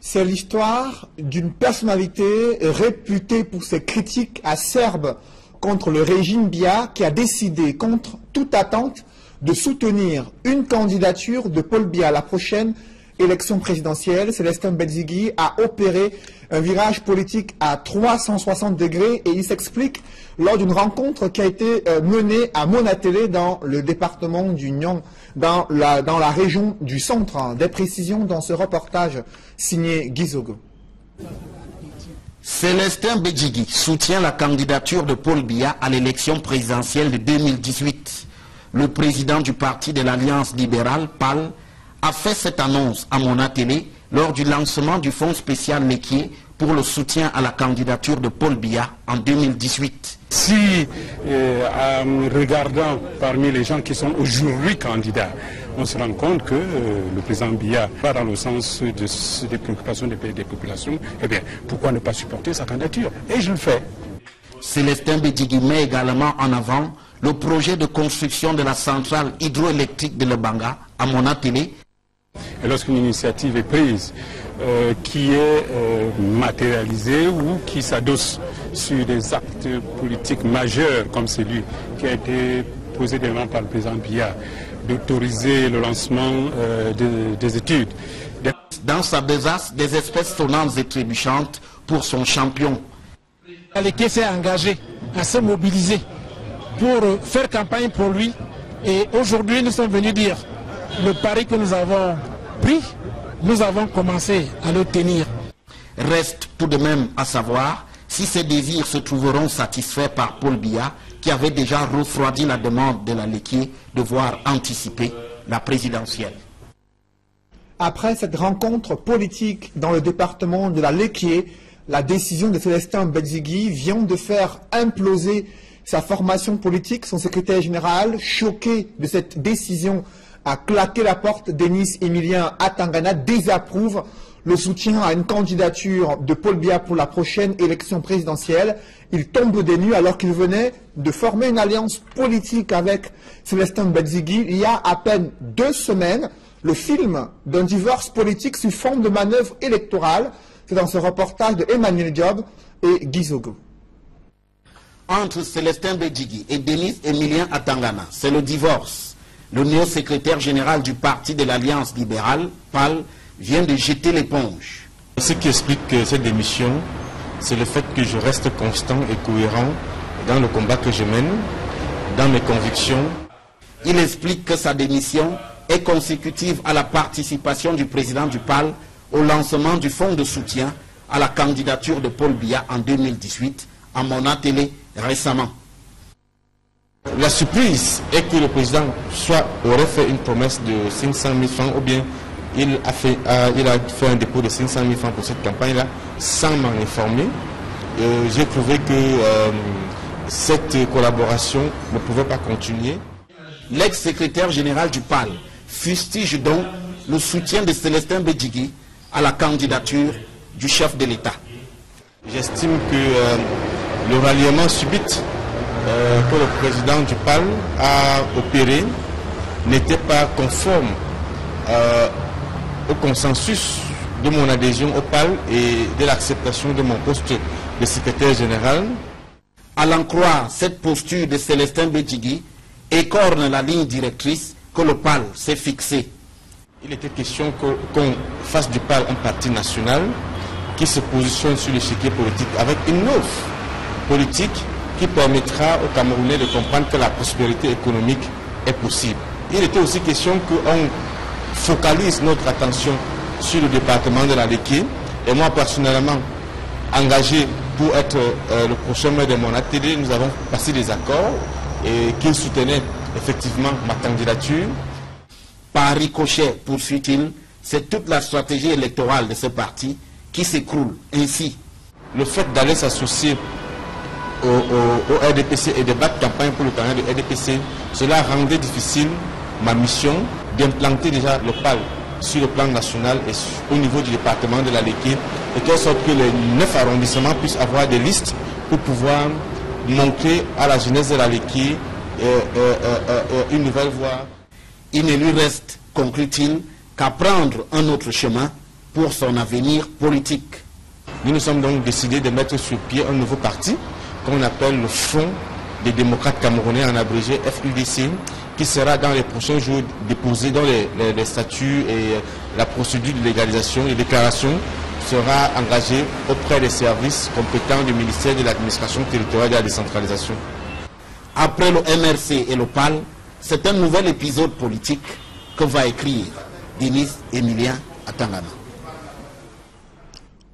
C'est l'histoire d'une personnalité réputée pour ses critiques acerbes contre le régime Biya qui a décidé, contre toute attente, de soutenir une candidature de Paul Biya à la prochaine élection présidentielle. Célestin Bedzigui a opéré un virage politique à 360 degrés et il s'explique lors d'une rencontre qui a été menée à Monatélé dans le département du Nyang, dans la région du centre. Des précisions dans ce reportage signé Gizogo. Célestin Bedzigui soutient la candidature de Paul Biya à l'élection présidentielle de 2018. Le président du parti de l'Alliance libérale, PAL, a fait cette annonce à Monatélé lors du lancement du fonds spécial Lequier pour le soutien à la candidature de Paul Biya en 2018. Si, en regardant parmi les gens qui sont aujourd'hui candidats, on se rend compte que le président Biya va dans le sens des préoccupations des populations, eh bien, pourquoi ne pas supporter sa candidature? Et je le fais. Célestin Bedzigui met également en avant le projet de construction de la centrale hydroélectrique de Lebanga à Monatélé. Et lorsqu'une initiative est prise qui est matérialisée ou qui s'adosse sur des actes politiques majeurs comme celui qui a été posé devant par le président Biya, d'autoriser le lancement des études. Dans sa besace, des espèces sonnantes et trébuchantes pour son champion. Lequier s'est engagé à se mobiliser pour faire campagne pour lui et aujourd'hui nous sommes venus dire le pari que nous avons pris, nous avons commencé à le tenir. Reste tout de même à savoir si ces désirs se trouveront satisfaits par Paul Biya qui avait déjà refroidi la demande de la Lequier de voir anticiper la présidentielle. Après cette rencontre politique dans le département de la Lequier, la décision de Célestin Bedzigui vient de faire imploser sa formation politique. Son secrétaire général, choqué de cette décision, a claqué la porte. Denis Emilien Atangana désapprouve le soutien à une candidature de Paul Biya pour la prochaine élection présidentielle. Il tombe des nues alors qu'il venait de former une alliance politique avec Célestin Bedzigui il y a à peine 2 semaines. Le film d'un divorce politique sous forme de manœuvre électorale. C'est dans ce reportage de Emmanuel Diop et Gizogo. Entre Célestin Bedzigui et Denis Emilien Atangana, c'est le divorce. Le néo-secrétaire général du parti de l'Alliance libérale, PAL, vient de jeter l'éponge. Ce qui explique cette démission, c'est le fait que je reste constant et cohérent dans le combat que je mène, dans mes convictions. Il explique que sa démission est consécutive à la participation du président du PAL au lancement du fonds de soutien à la candidature de Paul Biya en 2018 à Monatélé récemment. La surprise est que le président aurait fait une promesse de 500 000 francs ou bien il a fait un dépôt de 500 000 francs pour cette campagne-là sans m'en informer. J'ai trouvé que cette collaboration ne pouvait pas continuer. L'ex-secrétaire général du PAL fustige donc le soutien de Célestin Bedzigui à la candidature du chef de l'État. J'estime que le ralliement subit que le président du PAL a opéré n'était pas conforme au consensus de mon adhésion au PAL et de l'acceptation de mon poste de secrétaire général. À l'en croire, cette posture de Célestin Bedzigui écorne la ligne directrice que le PAL s'est fixée. Il était question qu'on fasse du PAL un parti national qui se positionne sur l'échiquier politique avec une offre politique qui permettra aux Camerounais de comprendre que la prospérité économique est possible. Il était aussi question qu'on focalise notre attention sur le département de la Lequier. Et moi personnellement, engagé pour être le prochain maire de Monatélé, nous avons passé des accords et qu'il soutenait effectivement ma candidature. Par ricochet, poursuit-il, c'est toute la stratégie électorale de ce parti qui s'écroule ainsi. Le fait d'aller s'associer au RDPC et de battre campagne pour le candidat de RDPC, cela rendait difficile ma mission d'implanter déjà le PAL sur le plan national et au niveau du département de la Léquille, et telle sorte que les 9 arrondissements puissent avoir des listes pour pouvoir montrer à la jeunesse de la Léquille une nouvelle voie. Il ne lui reste, conclut-il, qu'à prendre un autre chemin pour son avenir politique. Nous nous sommes donc décidés de mettre sur pied un nouveau parti qu'on appelle le Front des démocrates camerounais, en abrégé FUDC, qui sera dans les prochains jours déposé dans les statuts, et la procédure de légalisation et déclaration sera engagée auprès des services compétents du ministère de l'administration territoriale et de la décentralisation. Après le MRC et le PAL, c'est un nouvel épisode politique que va écrire Denis Emilien Atangana.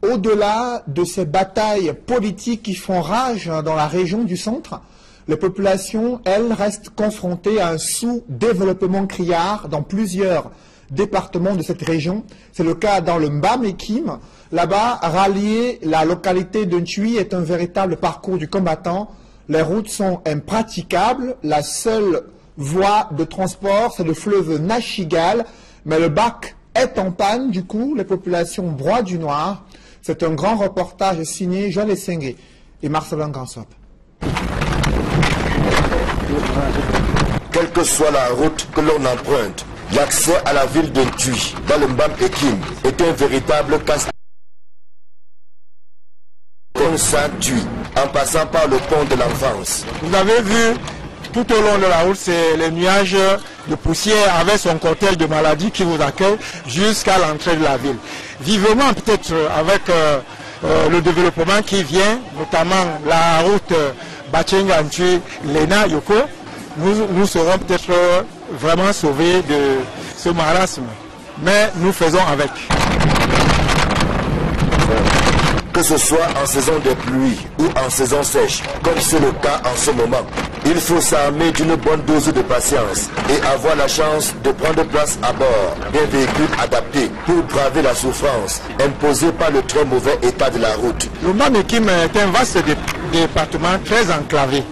Au-delà de ces batailles politiques qui font rage dans la région du centre, les populations, elles, restent confrontées à un sous-développement criard dans plusieurs départements de cette région. C'est le cas dans le Mbam-Ekim. Là-bas, rallier la localité de Ntui est un véritable parcours du combattant. Les routes sont impraticables. La seule voie de transport, c'est le fleuve Nachigal. Mais le bac est en panne. Du coup, les populations broient du noir. C'est un grand reportage signé Joël Essengue et Marcelin Gansop. Quelle que soit la route que l'on emprunte, l'accès à la ville de Ntui, dans le Mbam-Ekim, est un véritable casse. Comme Saint-Tui, en passant par le pont de l'enfance. Vous avez vu, tout au long de la route, c'est les nuages de poussière avec son cortège de maladies qui vous accueille jusqu'à l'entrée de la ville. Vivement peut-être avec le développement qui vient, notamment la route Bachenga-Ntui, Lena, Yoko, nous serons peut-être vraiment sauvés de ce marasme. Mais nous faisons avec. Que ce soit en saison de pluie ou en saison sèche, comme c'est le cas en ce moment, il faut s'armer d'une bonne dose de patience et avoir la chance de prendre place à bord d'un véhicule adapté pour braver la souffrance imposée par le très mauvais état de la route. Le Mbam-Ekim est un vaste département très enclavé.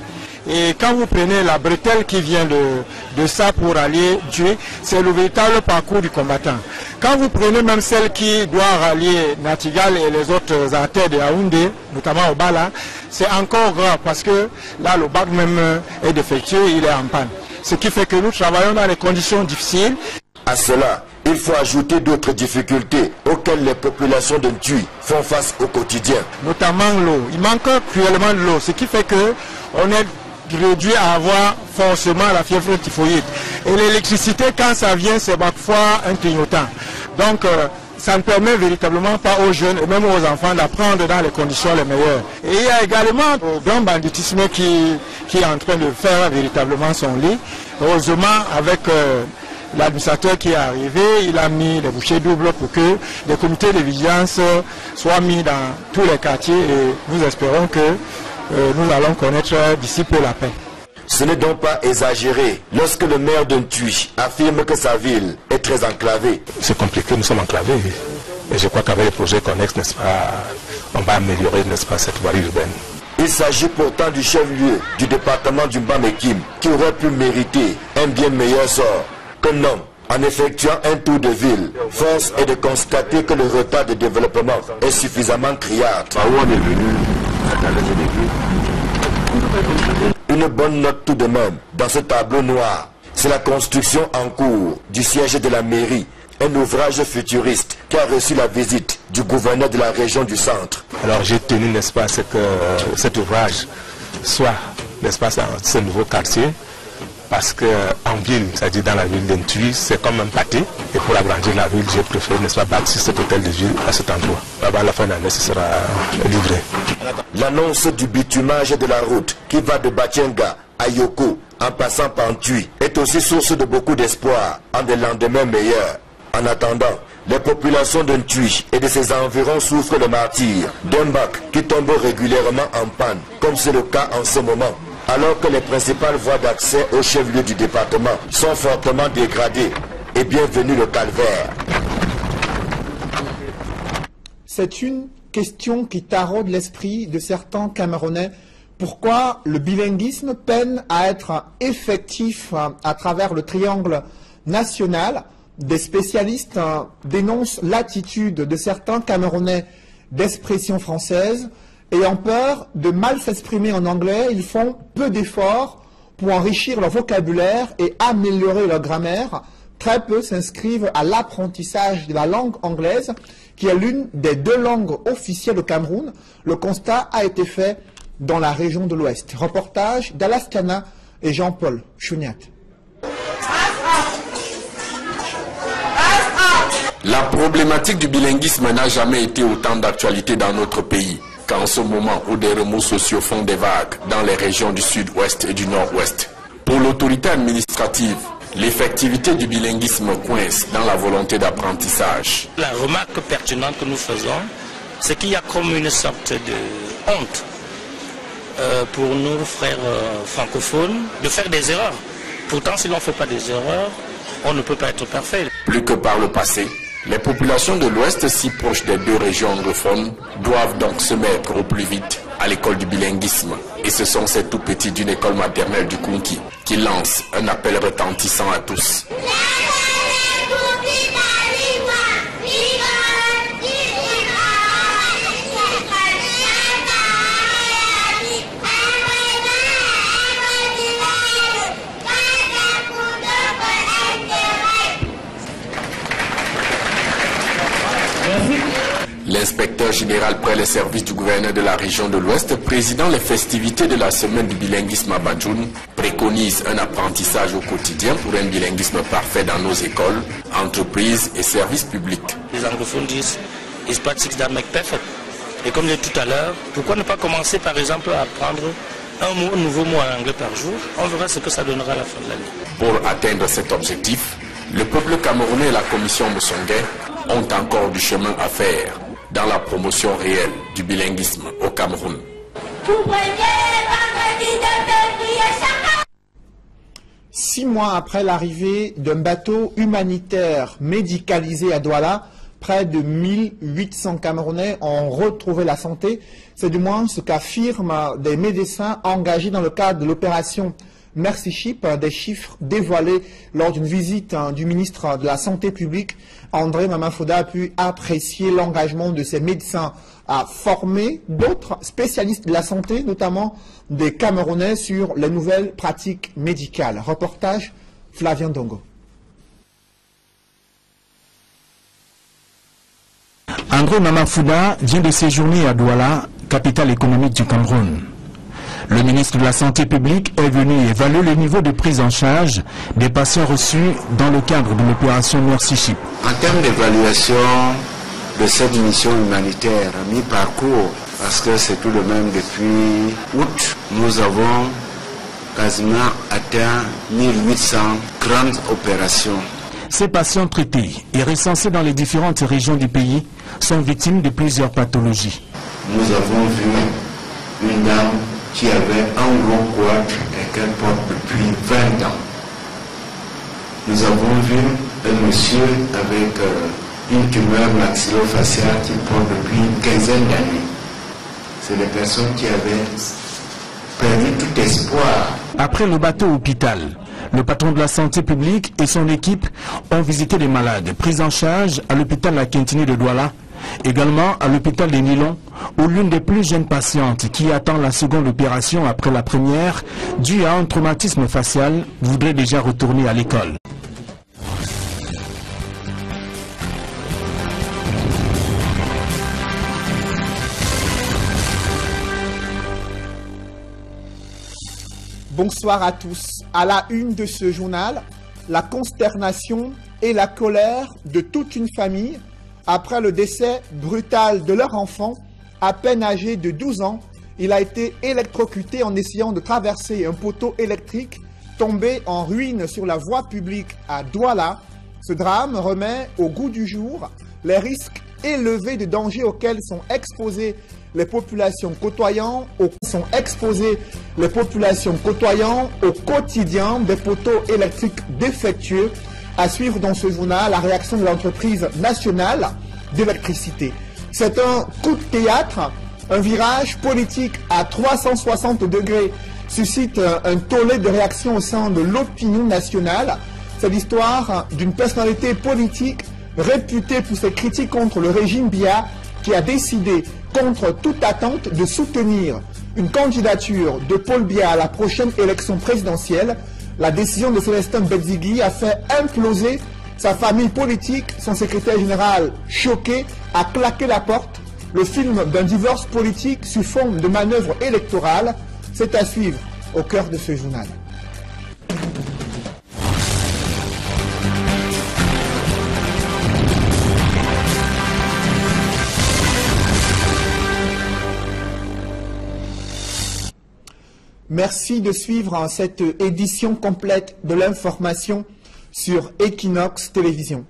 Et quand vous prenez la bretelle qui vient de ça pour aller Dieu, c'est le véritable parcours du combattant. Quand vous prenez même celle qui doit rallier Natigal et les autres artères de Yaoundé, notamment au Bala, c'est encore grave parce que là le bac même est défectueux, il est en panne. Ce qui fait que nous travaillons dans des conditions difficiles. À cela, il faut ajouter d'autres difficultés auxquelles les populations de Ntui font face au quotidien. Notamment l'eau. Il manque cruellement de l'eau, ce qui fait que on est réduit à avoir forcément la fièvre typhoïde. Et l'électricité, quand ça vient, c'est parfois un clignotant. Donc, ça ne permet véritablement pas aux jeunes et même aux enfants d'apprendre dans les conditions les meilleures. Et il y a également le grand banditisme qui est en train de faire véritablement son lit. Heureusement, avec l'administrateur qui est arrivé, il a mis les bouchées doubles pour que des comités de vigilance soient mis dans tous les quartiers et nous espérons que nous allons connaître d'ici peu la paix. Ce n'est donc pas exagéré lorsque le maire de Ntui affirme que sa ville est très enclavée. C'est compliqué, nous sommes enclavés. Et je crois qu'avec les projets connexes, n'est-ce pas, on va améliorer, n'est-ce pas, cette voirie urbaine. Il s'agit pourtant du chef-lieu du département du Mbam-Ekim qui aurait pu mériter un bien meilleur sort qu'un homme. En effectuant un tour de ville, force est de constater que le retard de développement est suffisamment criard. Une bonne note tout de même dans ce tableau noir, c'est la construction en cours du siège de la mairie, un ouvrage futuriste qui a reçu la visite du gouverneur de la région du centre. Alors j'ai tenu, n'est-ce pas, que cet ouvrage soit, n'est-ce pas, dans ce nouveau quartier, parce qu'en ville, c'est-à-dire dans la ville d'Ntui, c'est comme un pâté. Et pour agrandir la ville, j'ai préféré, n'est-ce pas, bâtir cet hôtel de ville à cet endroit. Là-bas, à la fin de l'année, ce sera livré. L'annonce du bitumage de la route qui va de Bachenga à Yoko, en passant par Ntui, est aussi source de beaucoup d'espoir en des lendemains meilleurs. En attendant, les populations de Ntui et de ses environs souffrent le martyre d'un bac qui tombe régulièrement en panne, comme c'est le cas en ce moment. Alors que les principales voies d'accès au chef-lieu du département sont fortement dégradées. Et bienvenue le calvaire. C'est une question qui taraude l'esprit de certains Camerounais. Pourquoi le bilinguisme peine à être effectif à travers le triangle nationale, des spécialistes dénoncent l'attitude de certains Camerounais d'expression française. Ayant peur de mal s'exprimer en anglais, ils font peu d'efforts pour enrichir leur vocabulaire et améliorer leur grammaire. Très peu s'inscrivent à l'apprentissage de la langue anglaise, qui est l'une des 2 langues officielles au Cameroun. Le constat a été fait dans la région de l'Ouest. Reportage d'Alaskana et Jean-Paul Chouniat. La problématique du bilinguisme n'a jamais été autant d'actualité dans notre pays qu'en ce moment où des remous sociaux font des vagues dans les régions du sud-ouest et du nord-ouest. Pour l'autorité administrative, l'effectivité du bilinguisme coince dans la volonté d'apprentissage. La remarque pertinente que nous faisons, c'est qu'il y a comme une sorte de honte pour nos frères francophones de faire des erreurs. Pourtant, si l'on ne fait pas des erreurs, on ne peut pas être parfait. Plus que par le passé, les populations de l'Ouest, si proches des 2 régions anglophones, doivent donc se mettre au plus vite à l'école du bilinguisme. Et ce sont ces tout petits d'une école maternelle du Kunki qui lancent un appel retentissant à tous. L'inspecteur général près les services du gouverneur de la région de l'Ouest, présidant les festivités de la semaine du bilinguisme à Badjoun, préconise un apprentissage au quotidien pour un bilinguisme parfait dans nos écoles, entreprises et services publics. Les anglophones disent « It's practice that make perfect ». Et comme je disais tout à l'heure, pourquoi ne pas commencer par exemple à apprendre un nouveau mot en anglais par jour? On verra ce que ça donnera à la fin de l'année. Pour atteindre cet objectif, le peuple camerounais et la commission Moussongé ont encore du chemin à faire dans la promotion réelle du bilinguisme au Cameroun. 6 mois après l'arrivée d'un bateau humanitaire médicalisé à Douala, près de 1800 Camerounais ont retrouvé la santé. C'est du moins ce qu'affirment des médecins engagés dans le cadre de l'opération Mercy Ship, des chiffres dévoilés lors d'une visite du ministre de la Santé publique. André Mamafouda a pu apprécier l'engagement de ces médecins à former d'autres spécialistes de la santé, notamment des Camerounais, sur les nouvelles pratiques médicales. Reportage Flavien Dongo. André Mamafouda vient de séjourner à Douala, capitale économique du Cameroun. Le ministre de la Santé publique est venu évaluer le niveau de prise en charge des patients reçus dans le cadre de l'opération Mercy Ship. En termes d'évaluation de cette mission humanitaire à mi-parcours, parce que c'est tout de même depuis août, nous avons quasiment atteint 1800 grandes opérations. Ces patients traités et recensés dans les différentes régions du pays sont victimes de plusieurs pathologies. Nous avons vu une dame qui avait un gros quad et qu'elle porte depuis 20 ans. Nous avons vu un monsieur avec une tumeur maxillofaciale qui porte depuis une quinzaine d'années. C'est des personnes qui avaient perdu tout espoir. Après le bateau hôpital, le patron de la santé publique et son équipe ont visité les malades pris en charge à l'hôpital La Quintini de Douala, également à l'hôpital des Nilons, où l'une des plus jeunes patientes qui attend la seconde opération après la première, due à un traumatisme facial, voudrait déjà retourner à l'école. Bonsoir à tous. À la une de ce journal, la consternation et la colère de toute une famille après le décès brutal de leur enfant, à peine âgé de 12 ans. Il a été électrocuté en essayant de traverser un poteau électrique tombé en ruine sur la voie publique à Douala. Ce drame remet au goût du jour les risques élevés de danger auxquels sont exposées les populations côtoyant au quotidien des poteaux électriques défectueux. À suivre dans ce journal la réaction de l'entreprise nationale d'électricité. C'est un coup de théâtre, un virage politique à 360 degrés suscite un tollé de réaction au sein de l'opinion nationale. c'est l'histoire d'une personnalité politique réputée pour ses critiques contre le régime Biya qui a décidé, contre toute attente, de soutenir une candidature de Paul Biya à la prochaine élection présidentielle. La décision de Célestin Bedzigui a fait imploser sa famille politique. Son secrétaire général, choqué, a claqué la porte. Le film d'un divorce politique sous forme de manœuvre électorale, c'est à suivre au cœur de ce journal. Merci de suivre cette édition complète de l'information sur Equinox Télévision.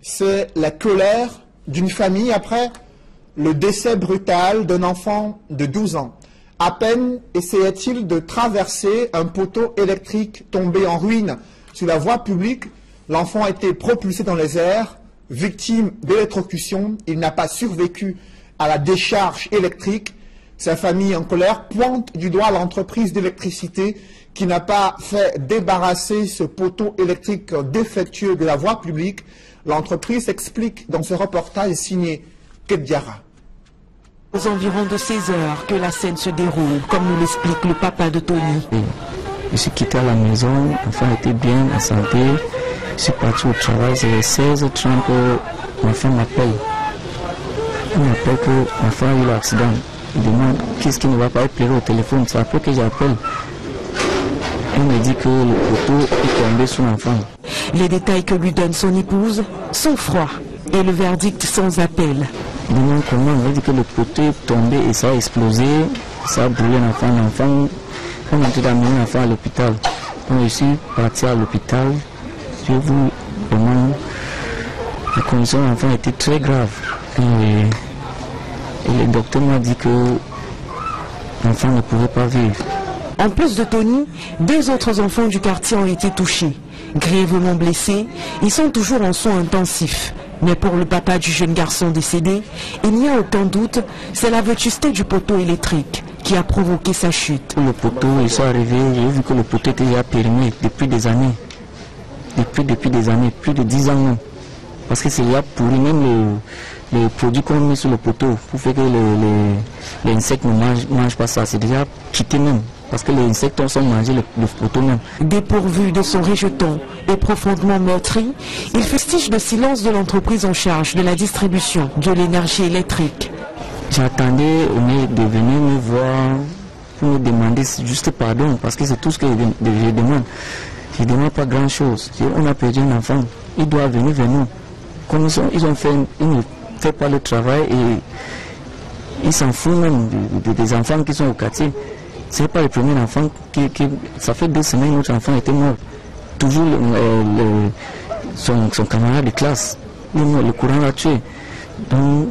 C'est la colère d'une famille après le décès brutal d'un enfant de 12 ans. À peine essayait-il de traverser un poteau électrique tombé en ruine sur la voie publique. L'enfant a été propulsé dans les airs, victime d'électrocution. Il n'a pas survécu à la décharge électrique. Sa famille en colère pointe du doigt l'entreprise d'électricité qui n'a pas fait débarrasser ce poteau électrique défectueux de la voie publique. L'entreprise explique dans ce reportage signé Keddiara. Aux environs de 16 heures que la scène se déroule, comme nous l'explique le papa de Tony. Je suis quitté à la maison, l'enfant était bien, en santé. Je suis parti au travail, c'est 16h30 que l'enfant m'appelle. Il m'appelle que l'enfant a eu l'accident. Il demande qu'est-ce qui ne va pas éclairer au téléphone. C'est après que j'appelle. Il me dit que le poteau est tombé sur l'enfant. Les détails que lui donne son épouse sont froids et le verdict sans appel. Il demande comment, on va dire que le poteau est tombé et ça a explosé, ça a brûlé l'enfant. L'enfant, on a dû amener l'enfant à l'hôpital. Donc je suis parti à l'hôpital. Je vous demande, la condition de l'enfant était très grave. Et le docteur m'a dit que l'enfant ne pouvait pas vivre. En plus de Tony, 2 autres enfants du quartier ont été touchés. Grièvement blessés, ils sont toujours en soins intensifs. Mais pour le papa du jeune garçon décédé, il n'y a aucun doute, c'est la vétusté du poteau électrique qui a provoqué sa chute. Le poteau, ils sont arrivés, j'ai vu que le poteau était déjà périmé depuis des années. Depuis des années, plus de 10 ans même. Parce que c'est là pourri, même les produits qu'on met sur le poteau pour faire que les insectes ne mangent pas ça, c'est déjà quitté même. Parce que les insectes sont mangés le poteau même. Dépourvu de son rejeton et profondément meurtri, il fustige le silence de l'entreprise en charge de la distribution de l'énergie électrique. J'attendais, on est venu me voir pour me demander juste pardon, parce que c'est tout ce que je demande. Je ne demande pas grand chose. On a perdu un enfant, il doit venir vers nous. Comme ils ne font pas le travail et ils s'en foutent même des enfants qui sont au quartier. Ce n'est pas le premier enfant ça fait 2 semaines que notre enfant était mort. Toujours son camarade de classe, le courant l'a tué. Donc,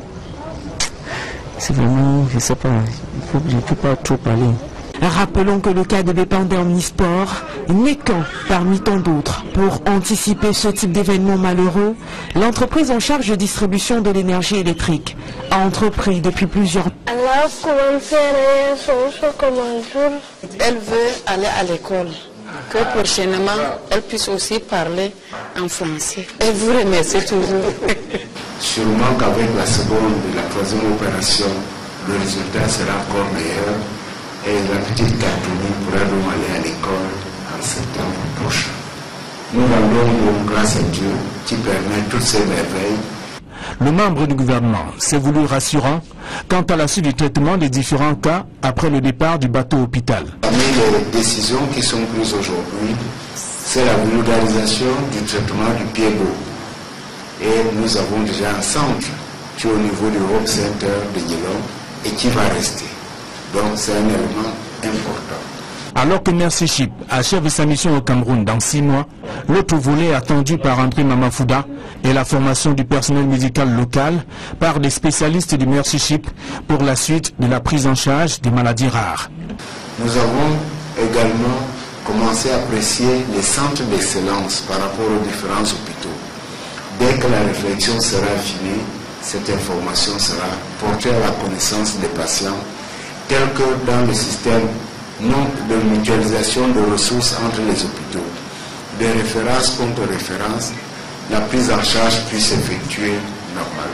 c'est vraiment, je ne sais pas, je ne peux pas trop parler. Rappelons que le cas de Bépandé Omnisport n'est qu'un parmi tant d'autres. Pour anticiper ce type d'événement malheureux, l'entreprise en charge de distribution de l'énergie électrique a entrepris depuis plusieurs... Elle veut aller à l'école, que prochainement elle puisse aussi parler en français. Et vous remercie toujours. Sûrement qu'avec la seconde et la troisième opération, le résultat sera encore meilleur. Et la petite Catherine pourra donc aller à l'école en septembre prochain. Nous rendons grâce à Dieu qui permet toutes ces merveilles. Le membre du gouvernement s'est voulu rassurant quant à la suite du traitement des différents cas après le départ du bateau hôpital. Parmi les décisions qui sont prises aujourd'hui, c'est la vulgarisation du traitement du pied-beau. Et nous avons déjà un centre qui est au niveau du Hope Center de Nilon et qui va rester. Donc c'est un élément important. Alors que Mercy Ship achève sa mission au Cameroun dans 6 mois, l'autre volet attendu par André Mamafouda est la formation du personnel médical local par des spécialistes du Mercy Ship pour la suite de la prise en charge des maladies rares. Nous avons également commencé à apprécier les centres d'excellence par rapport aux différents hôpitaux. Dès que la réflexion sera affinée, cette information sera portée à la connaissance des patients, tel que dans le système de mutualisation de ressources entre les hôpitaux. des références contre références, la prise en charge puisse s'effectuer normalement.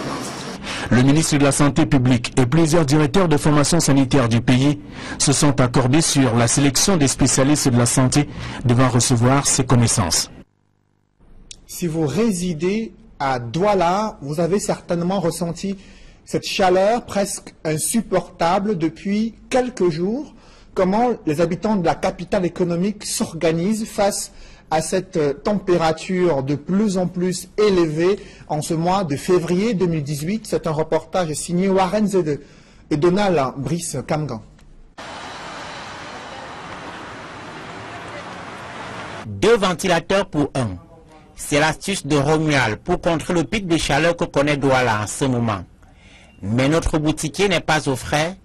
Le ministre de la Santé publique et plusieurs directeurs de formation sanitaire du pays se sont accordés sur la sélection des spécialistes de la santé devant recevoir ces connaissances. Si vous résidez à Douala, vous avez certainement ressenti cette chaleur presque insupportable depuis quelques jours. Comment les habitants de la capitale économique s'organisent face à cette température de plus en plus élevée en ce mois de février 2018. C'est un reportage signé Warren Zede et Donald Brice Kamgan. Deux ventilateurs pour un. C'est l'astuce de Romuald pour contrer le pic de chaleur que connaît Douala en ce moment. Mais notre boutiquier n'est pas au frais.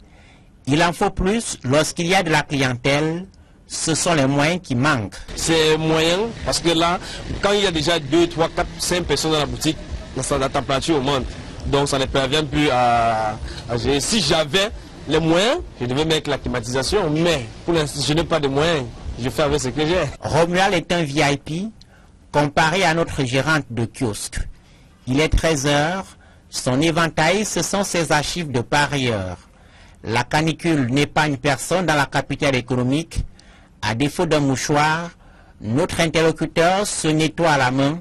Il en faut plus lorsqu'il y a de la clientèle. Ce sont les moyens qui manquent. C'est moyen parce que là, quand il y a déjà 2, 3, 4, 5 personnes dans la boutique, la température augmente. Donc ça ne parvient plus à gérer. Si j'avais les moyens, je devais mettre la climatisation. Mais pour l'instant, je n'ai pas de moyens. Je fais avec ce que j'ai. Romuald est un VIP comparé à notre gérante de kiosque. Il est 13 h. Son éventail, ce sont ses archives de parieurs. La canicule n'épargne personne dans la capitale économique. À défaut d'un mouchoir, notre interlocuteur se nettoie à la main,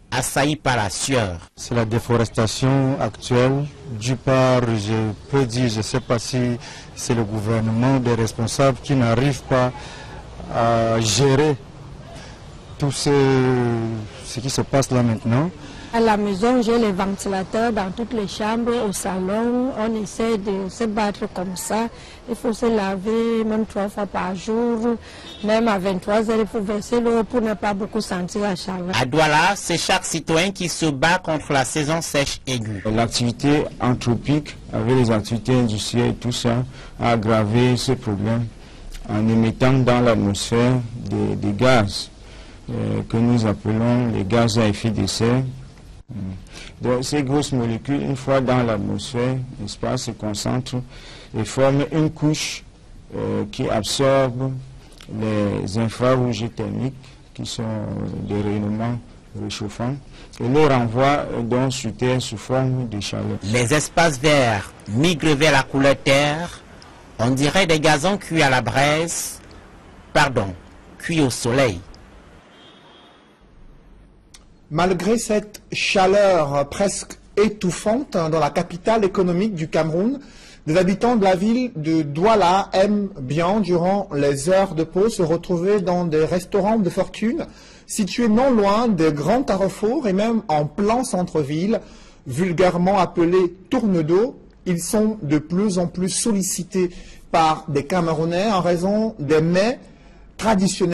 assailli par la sueur. C'est la déforestation actuelle. Du part, je peux dire, je ne sais pas si c'est le gouvernement, des responsables qui n'arrivent pas à gérer tout ce qui se passe là maintenant. À la maison, j'ai les ventilateurs dans toutes les chambres, au salon. On essaie de se battre comme ça. Il faut se laver même 3 fois par jour. Même à 23 h, il faut verser l'eau pour ne pas beaucoup sentir la chaleur. À Douala, c'est chaque citoyen qui se bat contre la saison sèche aiguë. L'activité anthropique, avec les activités industrielles et tout ça, a aggravé ce problème en émettant dans l'atmosphère des gaz que nous appelons les gaz à effet de serre. Donc, ces grosses molécules, une fois dans l'atmosphère, n'est-ce pas, se concentrent et forment une couche qui absorbe les infrarouges thermiques, qui sont des rayonnements réchauffants, et les renvoie donc sur Terre sous forme de chaleur. Les espaces verts migrent vers la couleur terre, on dirait des gazons cuits à la braise, cuits au soleil. Malgré cette chaleur presque étouffante dans la capitale économique du Cameroun, les habitants de la ville de Douala aiment bien, durant les heures de pause, se retrouver dans des restaurants de fortune situés non loin des grands carrefours et même en plein centre-ville, vulgairement appelés tourne d'eau. Ils sont de plus en plus sollicités par des Camerounais en raison des mets traditionnels.